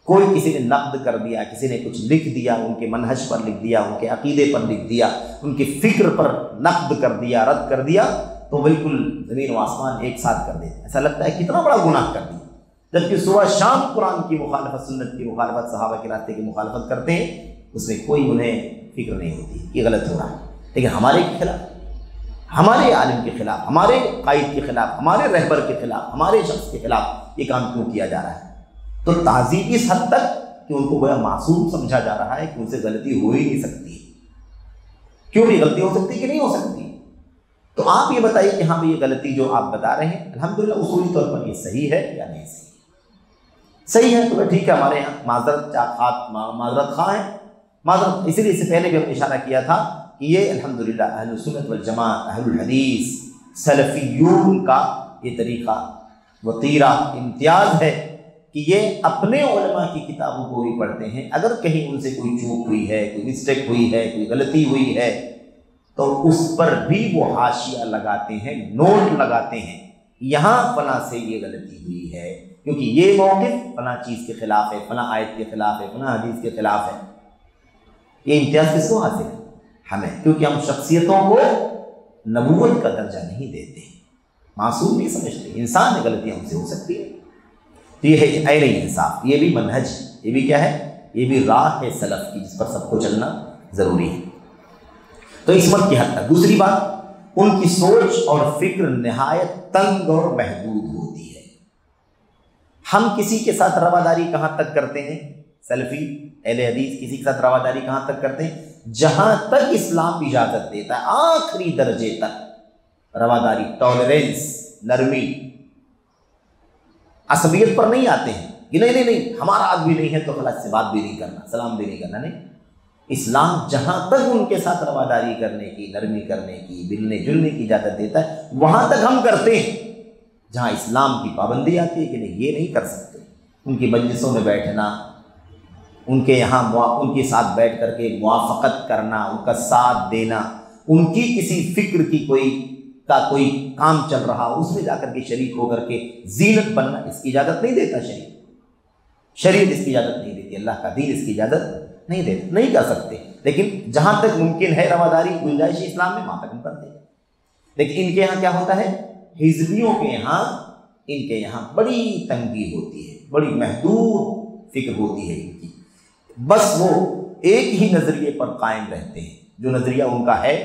کوئی کسی نے نقد کر دیا، کسی نے کچھ لکھ دیا، ان کے منہج پر لکھ دیا، ان کے عقیدے پر لکھ دیا، ان کے فکر پر نقد کر دیا، رد کر دیا، تو بالکل زمین و آسمان ایک ساتھ کر دیتے۔ ایسا لگتا ہے کتنا بڑا گناہ کر دیا، جبکہ صبح شام قرآن کی مخالفت، سنت کی مخالفت، صحابہ کے راستے کی مخالفت کرتے ہیں، اس میں کوئی انہیں فکر نہیں ہوتی کہ غلط ہو رہا ہے۔ لیکن ہمارے کے خلاف، ہمارے عالم کے خلاف، ہمارے قائد کے خلاف، ہمارے رہبر کے خلاف، ہمارے شخص کے خلاف یہ کام کیوں کیا جا رہا ہے؟ تو تعظیم اس حد تک کہ ان کو گویا معصوم سمجھا جا رہا ہے کہ ان سے غلطی ہو ہی نہیں سکتی۔ کیوں نہیں غلطی ہو سکتی کہ نہیں ہو سکتی؟ تو آپ یہ بتائیے کہ ہاں یہ غلطی جو آپ بتا رہے ہیں الحمدللہ اصولی طور پر یہ صحیح ہے یا نہیں صحیح؟ صحیح ہے تو ٹھیک ہے، ہمارے یہاں معذرت خواہ ہیں، معذرت۔ اسی لیے اس سے پہلے بھی ہم نے اشارہ کیا تھا کہ یہ الحمدللہ اہل سنت والجماعت، اہل الحدیث، سلفیون کا یہ طریقہ وطیرہ امتیاز ہے کہ یہ اپنے علماء کی کتابوں کو ہی پڑھتے ہیں۔ اگر کہیں ان سے کوئی چوک ہوئی ہے، کوئی مسٹیک ہوئی ہے، کوئی غلطی ہوئی ہے، تو اس پر بھی وہ حاشیہ لگاتے ہیں، نوٹ لگاتے ہیں، یہاں فلاں سے یہ غلطی ہوئی ہے کیونکہ یہ موقف فلاں چیز کے خلاف ہے، فلاں آیت کے خلاف ہے، فلاں حدیث کے خلاف ہے۔ یہ امتیاز کس کو حاصل ہے؟ ہمیں، کیونکہ ہم شخصیتوں کو نبوت کا درجہ نہیں دیتے، معصوم نہیں سمجھتے، انسان میں غلطیاں ہم سے ہو سکتی ہیں۔ تو یہ ہے عین انصاف، یہ بھی منہج ہے، یہ بھی کیا ہے؟ یہ بھی راہ ہے سلف کی جس پر سب کو چلنا ضروری ہے۔ تو عصمت کی حد تک۔ دوسری بات، ان کی سوچ اور فکر نہایت تنگ اور محدود ہوتی ہے۔ ہم کسی کے ساتھ رواداری کہاں تک کرتے ہیں؟ سلفی اہل حدیث کسی کے ساتھ رواداری کہاں تک کرتے ہیں؟ جہاں تک اسلام اجازت دیتا ہے، آخری درجے تک رواداری، ٹالرنس، نرمی۔ عصبیت پر نہیں آتے ہیں کہ نہیں ہمارا آدمی نہیں ہے تو خلاص سے بات بھی نہیں کرنا، سلام بھی نہیں کرنا، نہیں۔ اسلام جہاں تک ان کے ساتھ رواداری کرنے کی، نرمی کرنے کی، ملنے جلنے کی اجازت دیتا ہے وہاں تک ہم کرتے ہیں۔ جہاں اسلام کی پابندی آتی ہے کہ نہیں یہ نہیں کر سکتے، ان کی مجلسوں میں بیٹھنا، ان کے یہاں ان کے ساتھ بیٹھ کر کے موافقت کرنا، ان کا ساتھ دینا، ان کی کسی فکر کی کوئی کام چل رہا اس میں جا کر کے شریک ہو کر کے زینت بننا، اس کی اجازت نہیں دیتا شریعت اس کی اجازت نہیں دیتی، اللہ کا دین اس کی اجازت نہیں دیتا، نہیں کر سکتے۔ لیکن جہاں تک ممکن ہے رواداری گنجائش اسلام میں وہاں تک ہم کرتے ہیں۔ لیکن ان کے یہاں کیا ہوتا ہے؟ حزبیوں کے یہاں، ان کے یہاں بڑی تنگی ہوتی ہے، بڑی محدود فکر ہوتی ہے ان کی، بس وہ ایک ہی نظریے پر قائم رہتے ہیں، جو نظریہ ان کا ہے،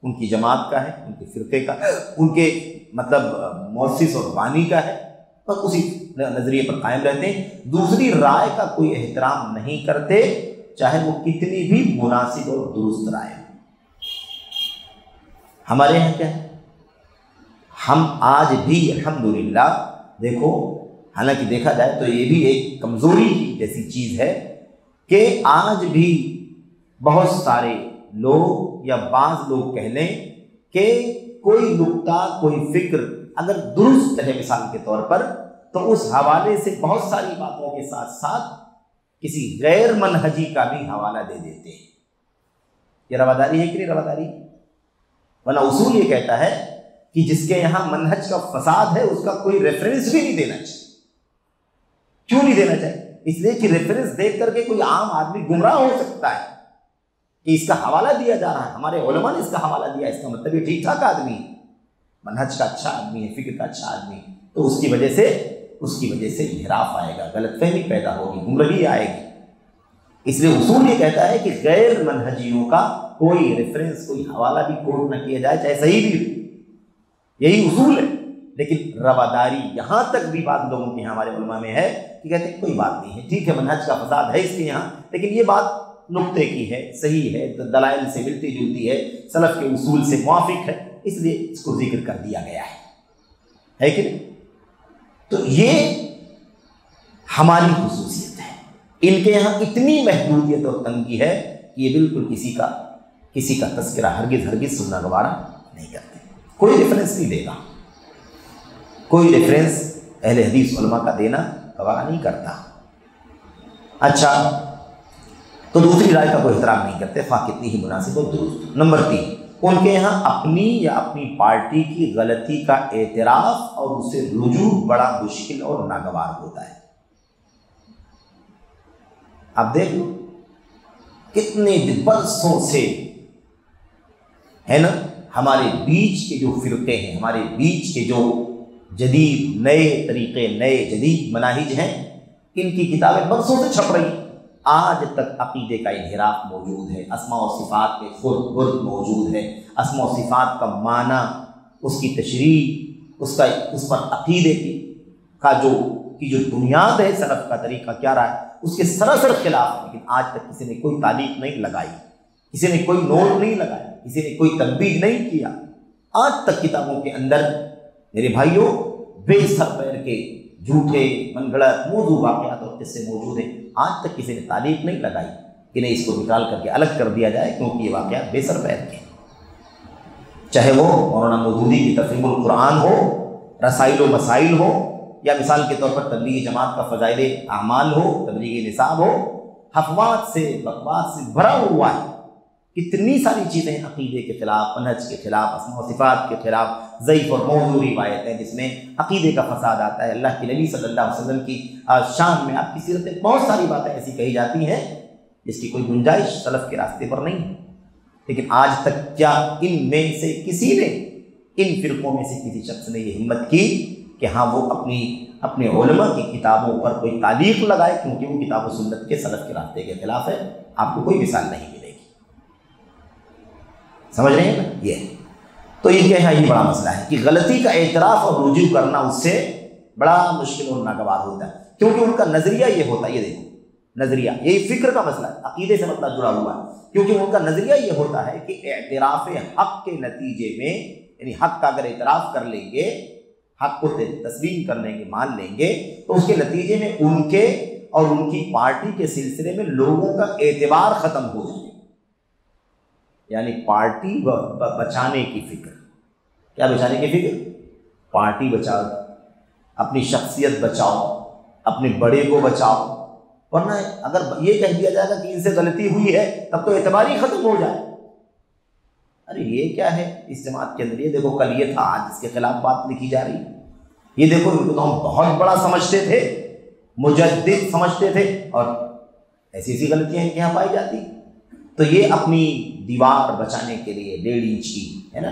ان کی جماعت کا ہے، ان کے فرقے کا، ان کے مؤسس اور بانی کا ہے، بس اسی نظریے پر قائم رہتے ہیں، دوسری رائے کا کوئی احترام نہیں کرتے، چاہے وہ کتنی بھی مناسب اور درست رائے ہو۔ ہمارے یہاں کیا ہے؟ ہم آج بھی الحمدللہ دیکھو، حالانکہ دیکھا جائے تو یہ بھی ایک کمزوری جیسی چیز ہے کہ آج بھی بہت سارے لوگ یا بعض لوگ کہہ لیں کہ کوئی نقطہ، کوئی فکر اگر درست ہے مثال کے طور پر، تو اس حوالے سے بہت ساری باتوں کے ساتھ ساتھ کسی غیر منہجی کا بھی حوالہ دے دیتے ہیں۔ یہ رواداری ہے کہ نہیں رواداری؟ ورنہ اصول یہ کہتا ہے کہ جس کے یہاں منہج کا فساد ہے اس کا کوئی ریفرنس بھی نہیں دینا چاہیے۔ کیوں نہیں دینا چاہیے؟ اس لیے کہ ریفرنس دیکھ کر کے کوئی عام آدمی گمراہ ہو سکتا ہے کہ اس کا حوالہ دیا جا رہا ہے، ہمارے علماء نے اس کا حوالہ دیا، اس کا مطلب یہ ٹھیک ٹھاک آدمی ہے، منہج کا اچھا آدمی ہے، فکر کا اچھا آدمی ہے، تو اس کی وجہ سے انحراف آئے گا، غلط فہمی پیدا ہوگی، گمراہی آئے گی۔ اس لیے اصول یہ کہتا ہے کہ غیر منہجیوں کا کوئی ریفرنس، کوئی حوالہ بھی کوٹ نہ کیا جائے، چاہے صحیح بھی ہو، یہی اصول ہے۔ لیکن رواداری یہاں تک بھی بعض لوگوں کے یہاں، ہمارے علماء میں ہے کہ کہتے ہیں کوئی بات نہیں ہے، ٹھیک ہے منہج کا فساد ہے اس کے یہاں، لیکن یہ بات نقطے کی ہے، صحیح ہے، دلائل سے ملتی جلتی ہے، سلف کے اصول سے موافق ہے، اس لیے اس کو ذکر کر دیا گیا ہے کہ نہیں؟ تو یہ ہماری خصوصیت ہے۔ ان کے یہاں اتنی محدودیت اور تنگی ہے کہ یہ بالکل کسی کا تذکرہ ہرگز سننا گوارا نہیں کرتے۔ کوئی ریفرنس نہیں دے گا، کوئی ریفرنس اہل حدیث علماء کا دینا گوارا نہیں کرتا۔ اچھا، تو دوسری رائے کا کوئی احترام نہیں کرتے، خواہ کتنی ہی مناسب اور درست۔ نمبر 3، ان کے یہاں اپنی یا اپنی پارٹی کی غلطی کا اعتراف اور اسے رجوع بڑا مشکل اور ناگوار ہوتا ہے۔ آپ دیکھ لو کتنے برسوں سے ہے نا ہمارے بیچ کے جو فرقے ہیں، ہمارے بیچ کے جو جدید نئے طریقے، نئے جدید مناہج ہیں، ان کی کتابیں برسوں سے چھپ رہی ہیں، آج تک عقیدے کا انحراف موجود ہے، اسماء و صفات میں خرد برد موجود ہے، اسماء و صفات کا معنی، اس کی تشریح، اس پر عقیدے کی جو بنیاد ہے، سلف کا طریقہ کیا رہا ہے، اس کے سراسر خلاف ہے۔ لیکن آج تک کسی نے کوئی تعلیق نہیں لگائی، کسی نے کوئی نوٹ نہیں لگایا، کسی نے کوئی تنبیہ نہیں کیا۔ آج تک کتابوں کے اندر میرے بھائیوں بے سر پیر کے جھوٹے من گھڑت موضوع واقعات اور قصے موجود ہیں، آج تک کسی نے تعلیق نہیں لگائی کہ نہیں اس کو نکال کر کے الگ کر دیا جائے، کیونکہ یہ واقعات بے سر پیر کے، چاہے وہ مولانا مودودی کی تفہیم القرآن ہو، رسائل و مسائل ہو، یا مثال کے طور پر تبلیغ جماعت کا فضائل اعمال ہو، تبلیغ نصاب ہو، حفوات سے بکواس سے بھرا ہوا ہے۔ کتنی ساری چیزیں عقیدے کے خلاف، منہج کے خلاف، اسماء و صفات کے خلاف، ضعیف اور موضوع روایتیں جس میں عقیدے کا فساد آتا ہے، اللہ کے نبی صلی اللہ علیہ وسلم کی شان میں، آپ کی سیرت میں بہت ساری باتیں ایسی کہی جاتی ہیں جس کی کوئی گنجائش سلف کے راستے پر نہیں ہے۔ لیکن آج تک کیا ان میں سے کسی نے، ان فرقوں میں سے کسی شخص نے یہ ہمت کی کہ ہاں وہ اپنے علماء کی کتابوں پر کوئی تعلیق لگائے، کیونکہ وہ کتاب و سنت کے سلف کے راستے کے خلاف ہے؟ آپ کو کوئی مثال نہیں ملے گی۔ سمجھ رہے ہیں نا؟ یہ تو ان کے یہاں یہ بڑا مسئلہ ہے کہ غلطی کا اعتراف اور رجوع کرنا اس سے بڑا مشکل اور ناگوار ہوتا ہے، کیونکہ ان کا نظریہ یہ ہوتا ہے، یہ دیکھو نظریہ، یہی فکر کا مسئلہ ہے، عقیدے سے مطلب جڑا ہوا ہے، کیونکہ ان کا نظریہ یہ ہوتا ہے کہ اعتراف حق کے نتیجے میں، یعنی حق کا اگر اعتراف کر لیں گے، حق کو تسلیم کر لیں گے، مان لیں گے، تو اس کے نتیجے میں ان کے اور ان کی پارٹی کے سلسلے میں لوگوں کا اعتبار ختم ہو جائے، یعنی پارٹی بچانے کی فکر۔ کیا بچانے کی فکر؟ پارٹی بچاؤ، اپنی شخصیت بچاؤ، اپنے بڑے کو بچاؤ، ورنہ اگر یہ کہہ دیا جائے گا کہ ان سے غلطی ہوئی ہے تب تو اعتبار ہی ختم ہو جائے۔ ارے یہ کیا ہے اس جماعت کے اندر؟ یہ دیکھو کل یہ تھا، آج اس کے خلاف بات لکھی جا رہی ہے۔ یہ دیکھو ان کو تو ہم بہت بڑا سمجھتے تھے، مجدد سمجھتے تھے، اور ایسی ایسی غلطیاں ان کے یہاں پائی جاتی۔ تو یہ اپنی دیوار بچانے کے لیے 1.5 انچ کی ہے نا،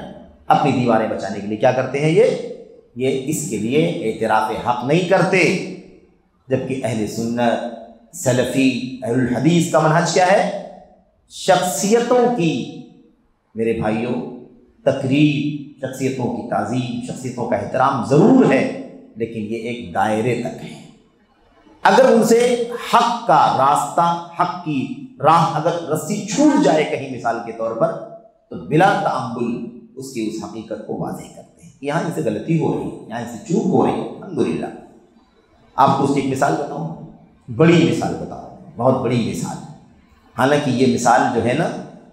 اپنی دیواریں بچانے کے لیے کیا کرتے ہیں؟ یہ اس کے لیے اعتراف حق نہیں کرتے، جبکہ اہل سنت، سلفی، اہل الحدیث کا منہج کیا ہے؟ شخصیتوں کی، میرے بھائیوں، تقریب، شخصیتوں کی تعظیم، شخصیتوں کا احترام ضرور ہے، لیکن یہ ایک دائرے تک ہے۔ اگر ان سے حق کا راستہ، حق کی راہ اگر رسی چھوٹ جائے کہیں مثال کے طور پر، تو بلا تعمل اس کی اس حقیقت کو واضح کرتے ہیں۔ یہاں ان سے غلطی ہو رہی ہے، یہاں ان سے چوک ہو رہی ہے، الحمدللہ۔ آپ کو اس کی ایک مثال بتاؤں، بڑی مثال بتاؤں، بہت بڑی مثال۔ حالانکہ یہ مثال جو ہے نا،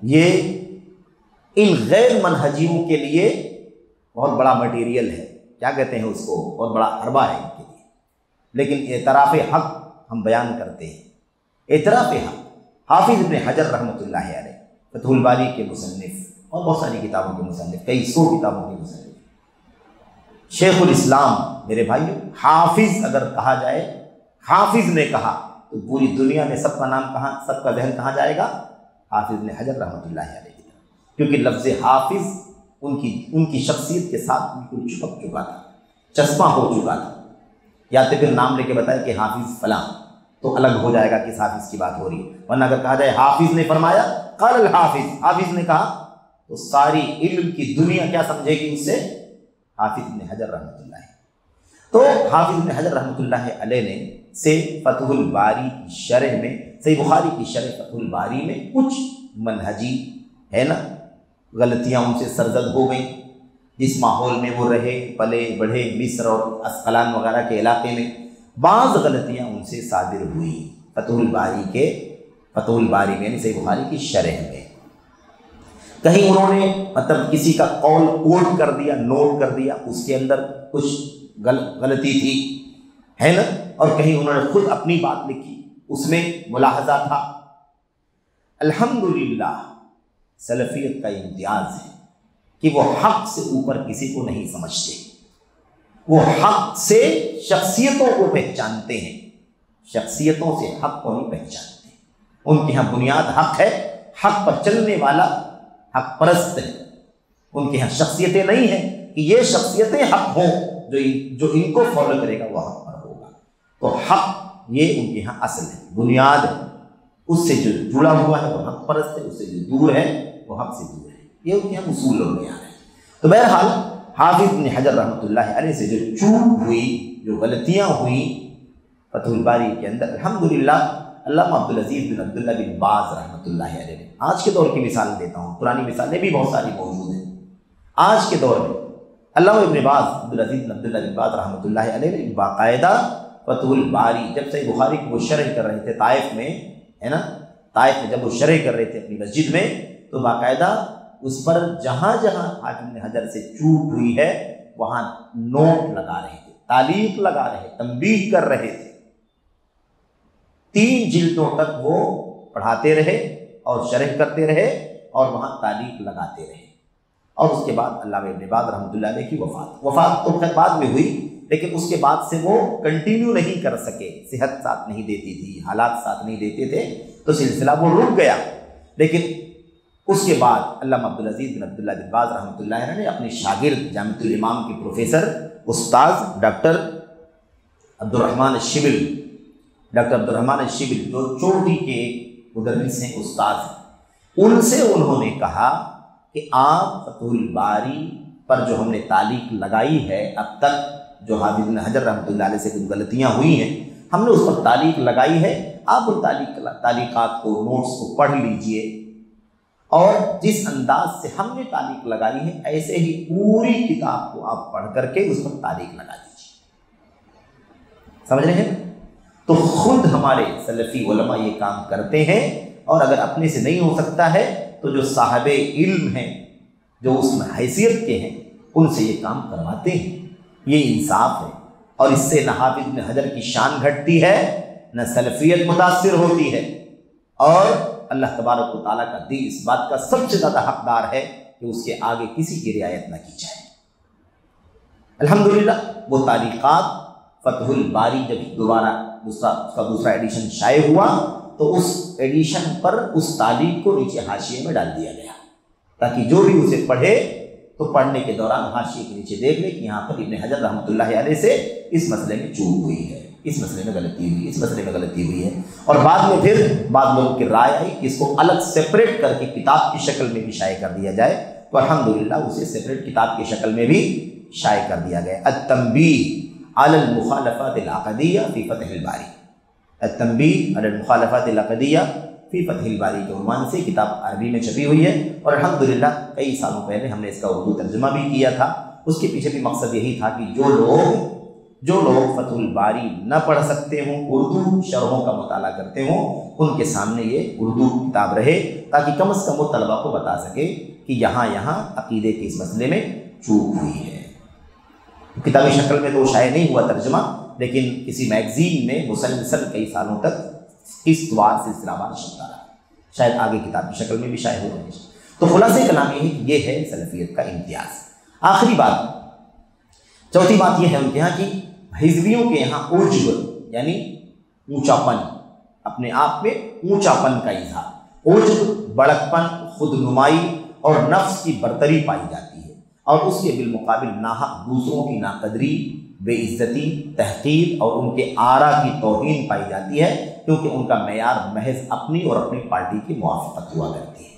یہ ان غیر منہجیوں کے لیے بہت بڑا مٹیریل ہے، کیا کہتے ہیں اس کو، بہت بڑا حربہ ہے ان کے لیے۔ لیکن اعتراف حق ہم بیان کرتے ہیں، اعتراف حق۔ حافظ ابن حجر رحمۃ اللہ علیہ، فتح الباری کے مصنف اور بہت ساری کتابوں کے مصنف، کئی 100 کتابوں کے مصنف، شیخ الاسلام۔ میرے بھائیو، حافظ اگر کہا جائے، حافظ نے کہا تو پوری دنیا میں سب کا نام کہاں، سب کا ذہن کہاں جائے گا؟ حافظ ابن حجر رحمۃ اللہ علیہ کی طرف، کیونکہ لفظ حافظ ان کی شخصیت کے ساتھ بالکل چپک چکا تھا، چسپاں ہو چکا تھا۔ یا تو پھر نام لے کے بتائے کہ حافظ فلاں، تو الگ ہو جائے گا کس حافظ کی بات ہو رہی ہے، ورنہ اگر کہا جائے حافظ نے فرمایا، قال الحافظ، حافظ نے کہا، تو ساری علم کی دنیا کیا سمجھے گی اس سے؟ حافظ ابن حجر رحمۃ اللہ علیہ۔ تو حافظ ابن حجر رحمۃ اللہ علیہ نے سے فتح الباری کی شرح میں، صحیح بخاری کی شرح فتح الباری میں کچھ منہجی ہے نا غلطیاں ان سے سرزد ہو گئیں، جس ماحول میں وہ رہے پلے بڑھے، مصر اور اسقلان وغیرہ کے علاقے میں، بعض غلطیاں ان سے صادر ہوئیں فتح الباری میں، یعنی صحیح بخاری کی شرح میں۔ کہیں انہوں نے مطلب کسی کا قول کوٹ کر دیا، نوٹ کر دیا، اس کے اندر کچھ غلطی تھی، ہے نا، اور کہیں انہوں نے خود اپنی بات لکھی، اس میں ملاحظہ تھا۔ الحمدللہ سلفیت کا امتیاز ہے کہ وہ حق سے اوپر کسی کو نہیں سمجھتے، وہ حق سے شخصیتوں کو پہچانتے ہیں، شخصیتوں سے حق کو نہیں پہچانتے۔ ان کے ہاں بنیاد حق ہے، حق پر چلنے والا حق پرست ہے۔ ان کے ہاں شخصیتیں نہیں ہیں کہ یہ شخصیتیں حق ہوں، جو ان کو فالو کرے گا وہ حق پر ہوگا۔ تو حق یہ ان کے ہاں اصل ہے، بنیاد ہے، اس سے جو جڑا ہوا ہے وہ حق پرست ہے، اس سے جو دور ہے وہ حق سے دور ہے، یہ ان کے یہاں اصول اور معیار ہے۔ تو بہرحال حافظ ابن حجر رحمۃ اللہ علیہ سے جو چوک ہوئی، جو غلطیاں ہوئیں فتح الباری کے اندر، الحمدللہ علامہ عبدالعزیز بن عبداللہ بن باز رحمۃ اللہ علیہ نے، آج کے دور کی مثال دیتا ہوں، پرانی مثالیں بھی بہت ساری موجود ہیں، آج کے دور میں علامہ ابن باز عبدالعزیز بن عبداللہ بن باز رحمۃ اللہ علیہ نے باقاعدہ فتح الباری، جب صحیح بخاری کو وہ شرح کر رہے تھے طائف میں، ہے نا، طائف میں جب وہ شرح کر رہے تھے اپنی مسجد میں، تو باقاعدہ اس پر جہاں جہاں حافظ ابن حجر سے چوک ہوئی ہے وہاں نوٹ لگا رہے تھے، تعلیق لگا رہے، تنبیہ کر رہے تھے۔ 3 جلدوں تک وہ پڑھاتے رہے اور شرح کرتے رہے اور وہاں تعلیق لگاتے رہے، اور اس کے بعد علامہ ابن باز رحمۃ اللہ علیہ کی وفات تو خیر بعد میں ہوئی، لیکن اس کے بعد سے وہ کنٹینیو نہیں کر سکے، صحت ساتھ نہیں دیتی تھی، حالات ساتھ نہیں دیتے تھے، تو سلسلہ وہ رک گیا۔ لیکن اس کے بعد علامہ عبدالعزیز بن عبداللہ بن باز رحمۃ اللہ علیہ نے اپنے شاگرد جامعۃ الامام کے پروفیسر استاذ ڈاکٹر عبدالرحمن الشبل جو چوٹی کے مدرس ہیں، استاذ ہیں، ان سے انہوں نے کہا کہ آپ فتح الباری پر جو ہم نے تعلیق لگائی ہے اب تک، جو حافظ ابن حجر رحمۃ اللہ علیہ سے کچھ غلطیاں ہوئی ہیں، ہم نے اس پر تعلیق لگائی ہے، آپ ان تعلیقات کو، نوٹس کو پڑھ لیجئے، اور جس انداز سے ہم نے تعلیق لگائی ہے ایسے ہی پوری کتاب کو آپ پڑھ کر کے اس پر تعلیق لگا دیجیے۔ سمجھ رہے ہیں؟ تو خود ہمارے سلفی علماء یہ کام کرتے ہیں، اور اگر اپنے سے نہیں ہو سکتا ہے تو جو صاحب علم ہیں، جو اس میں حیثیت کے ہیں، ان سے یہ کام کرواتے ہیں۔ یہ انصاف ہے، اور اس سے نہ حافظ ابن حجر کی شان گھٹتی ہے، نہ سلفیت متاثر ہوتی ہے، اور اللہ تبارک و تعالیٰ کا دین اس بات کا سب سے زیادہ حقدار ہے کہ اس کے آگے کسی کی رعایت نہ کی جائے۔ الحمدللہ وہ تعلیقات فتح الباری جب دوسرا ایڈیشن شائع ہوا تو اس ایڈیشن پر اس تعلیق کو نیچے حاشیے میں ڈال دیا گیا، تاکہ جو بھی اسے پڑھے تو پڑھنے کے دوران حاشیے کے نیچے دیکھ لے کہ یہاں پر ابن حجر رحمۃ اللہ علیہ سے اس مسئلے میں چوک ہوئی ہے، اس مسئلے میں غلطی ہوئی، اس مسئلے میں غلطی ہوئی ہے۔ اور بعد میں پھر بعض لوگوں کی رائے آئی کہ اس کو الگ سیپریٹ کر کے کتاب کی شکل میں بھی شائع کر دیا جائے، تو الحمدللہ اسے سیپریٹ کتاب کی شکل میں بھی شائع کر دیا گیا۔ التنبیہ علی المخالفات العقدیہ فی فتح الباری، التنبیہ علی المخالفات العقدیہ فی فتح الباری کے عنوان سے کتاب عربی میں چھپی ہوئی ہے، اور الحمدللہ کئی سالوں پہلے ہم نے اس کا اردو ترجمہ بھی کیا تھا۔ اس کے پیچھے بھی مقصد یہی تھا کہ جو لوگ فتح الباری نہ پڑھ سکتے ہوں، اردو شرحوں کا مطالعہ کرتے ہوں، ان کے سامنے یہ اردو کتاب رہے، تاکہ کم از کم وہ طلبہ کو بتا سکے کہ یہاں عقیدے کے اس مسئلے میں چوک ہوئی ہے۔ کتابی شکل میں تو شائع نہیں ہوا ترجمہ، لیکن کسی میگزین میں مسلسل کئی سالوں تک قسط وار سلسلہ وار چلتا رہا، شاید آگے کتاب کی شکل میں بھی شائع ہو رہے ہیں۔ تو خلاصہ کلام یہ ہے سلفیت کا امتیاز۔ آخری بات، چوتھی بات یہ ہے ان کے یہاں کہ حزبیوں کے یہاں عجب یعنی اونچا پن، اپنے آپ میں اونچا پن کا اظہار، عجب بڑک پن، خود نمائی اور نفس کی برتری پائی جاتی ہے، اور اس کے بالمقابل ناحق دوسروں کی ناقدری، بے عزتی، تحقیر اور ان کے آرا کی توہین پائی جاتی ہے، کیونکہ ان کا معیار محض اپنی اور اپنی پارٹی کی موافقت ہوا کرتی ہے۔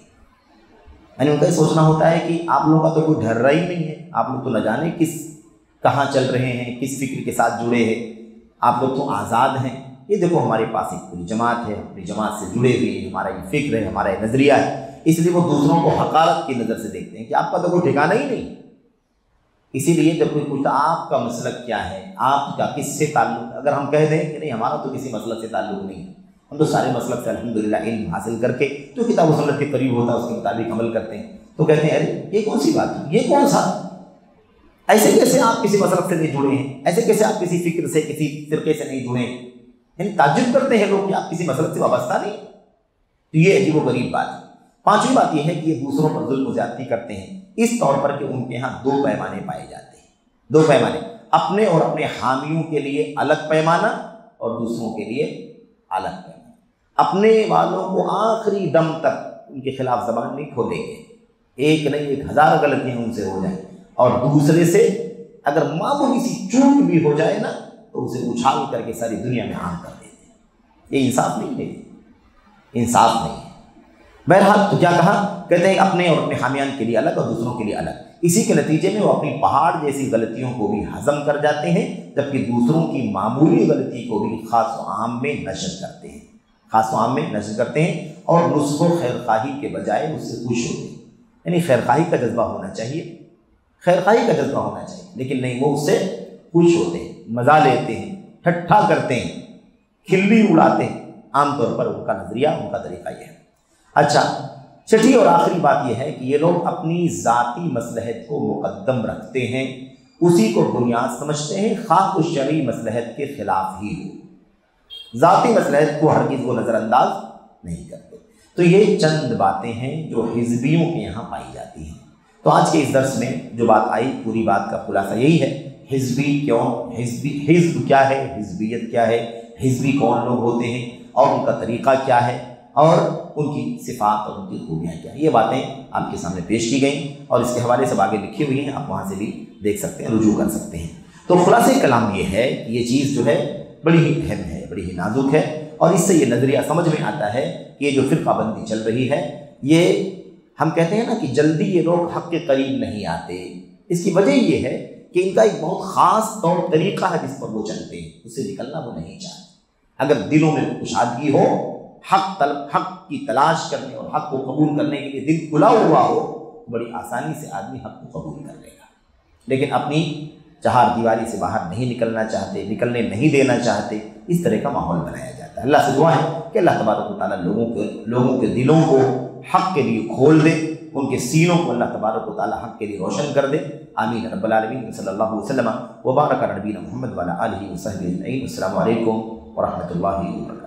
یعنی ان کا یہ سوچنا ہوتا ہے کہ آپ لوگوں کا تو کوئی ڈر رہا ہی نہیں ہے، آپ لوگ تو نہ جانے کہاں چل رہے ہیں، کس فکر کے ساتھ جڑے ہیں، آپ لوگ تو آزاد ہیں۔ یہ دیکھو ہمارے پاس ایک پوری جماعت ہے، اپنی جماعت سے جڑے ہوئے ہیں، ہمارا یہ فکر ہے، ہمارا یہ نظریہ ہے، اس لیے وہ دوسروں کو حقارت کی نظر سے دیکھتے ہیں کہ آپ کا تو کوئی ٹھکانہ ہی نہیں۔ اسی لیے جب کوئی پوچھتا آپ کا مسلک کیا ہے، آپ کا کس سے تعلق، اگر ہم کہہ دیں کہ نہیں ہمارا تو کسی مسلک سے تعلق نہیں، ہم تو سارے مسلک سے الحمدللہ علم حاصل کر کے جو کتاب و سنت کے قریب ہوتا ہے اس کے مطابق عمل کرتے ہیں، تو کہتے ہیں ارے یہ کون سی بات ہے، یہ کون سا، ایسے کیسے آپ کسی مسلک سے نہیں جڑے ہیں، ایسے کیسے آپ کسی فکر سے کسی فرقے سے نہیں جڑے ہیں، یعنی تعجب کرتے ہیں لوگ کہ آپ کسی مسلک سے وابستہ نہیں۔ تو یہ عجیب و غریب بات ہے۔ پانچویں بات یہ ہے کہ یہ دوسروں پر ظلم و زیادتی کرتے ہیں اس طور پر کہ ان کے ہاں دو پیمانے پائے جاتے ہیں، دو پیمانے، اپنے اور اپنے حامیوں کے لیے الگ پیمانہ اور دوسروں کے لیے الگ پیمانہ۔ اپنے والوں کو آخری دم تک ان کے خلاف زبان نہیں کھولیں گے، ایک نہیں 1000 غلطیاں ان سے ہو جائیں، اور دوسرے سے اگر معمولی سی چوک بھی ہو جائے نا تو اسے اچھال کر کے ساری دنیا میں عام کر دیتے ہیں۔ یہ انصاف نہیں ہے، انصاف نہیں ہے۔ بہرحال تو کیا کہا، کہتے ہیں اپنے اور اپنے حامیان کے لیے الگ اور دوسروں کے لیے الگ۔ اسی کے نتیجے میں وہ اپنی پہاڑ جیسی غلطیوں کو بھی ہضم کر جاتے ہیں، جبکہ دوسروں کی معمولی غلطی کو بھی خاص و عام میں نشر کرتے ہیں، خاص و عام میں نشر کرتے ہیں، اور نصح و خیر خواہی کے بجائے اس سے خوش ہوتے ہیں۔ یعنی خیر خواہی کا جذبہ ہونا چاہیے، خیر خواہی کا جذبہ ہونا چاہیے، لیکن نہیں، وہ اس سے خوش ہوتے ہیں، مزہ لیتے ہیں، ٹھٹھا کرتے ہیں، کھلی اڑاتے ہیں۔ عام طور پر ان کا نظریہ، ان کا طریقہ یہ ہے۔ اچھا، چھٹی اور آخری بات یہ ہے کہ یہ لوگ اپنی ذاتی مصلحت کو مقدم رکھتے ہیں، اسی کو بنیاد سمجھتے ہیں، خواہ اس شرعی مصلحت کے خلاف ہی ہو، ذاتی مصلحت کو ہرگز وہ نظر انداز نہیں کرتے۔ تو یہ چند باتیں ہیں جو حزبیوں کے یہاں پائی جاتی ہیں۔ تو آج کے اس درس میں جو بات آئی، پوری بات کا خلاصہ یہی ہے، حزبی کیوں، حزب کیا ہے، حزبیت کیا ہے، حزبی کون لوگ ہوتے ہیں اور ان کا طریقہ کیا ہے، اور ان کی صفات اور ان کی خوبیاں کیا ہیں۔ یہ باتیں آپ کے سامنے پیش کی گئیں، اور اس کے حوالے سے آگے لکھی ہوئی ہیں، آپ وہاں سے بھی دیکھ سکتے ہیں، رجوع کر سکتے ہیں۔ تو خلاصہ کلام یہ ہے کہ یہ چیز جو ہے بڑی ہی اہم ہے، بڑی ہی نازک ہے، اور اس سے یہ نظریہ سمجھ میں آتا ہے کہ یہ جو فرقہ بندی چل رہی ہے، یہ ہم کہتے ہیں نا کہ جلدی یہ لوگ حق کے قریب نہیں آتے۔ اس کی وجہ یہ ہے کہ ان کا ایک بہت خاص طور طریقہ ہے جس پر وہ چلتے ہیں، اس سے نکلنا وہ نہیں چاہتے۔ اگر دلوں میں کشادگی ہو، حق کی تلاش کرنے اور حق کو قبول کرنے کے لیے دل کھلا ہوا ہو، بڑی آسانی سے آدمی حق کو قبول کر لے گا۔ لیکن اپنی چہار دیواری سے باہر نہیں نکلنا چاہتے، نکلنے نہیں دینا چاہتے، اس طرح کا ماحول بنایا جاتا ہے۔ اللہ سے دعا ہے کہ اللہ تبارک و تعالیٰ لوگوں کے دلوں کو حق کے لیے کھول دے، ان کے سینوں کو اللہ تبارک و تعالیٰ حق کے لیے روشن کر دے۔ آمین رب العالمین۔ صلی اللہ علیہ وسلم وبارک علی نبینا محمد وعلی آلہ وصحبہ اجمعین۔ السلام علیکم ورحمۃ اللہ وبرکاتہ۔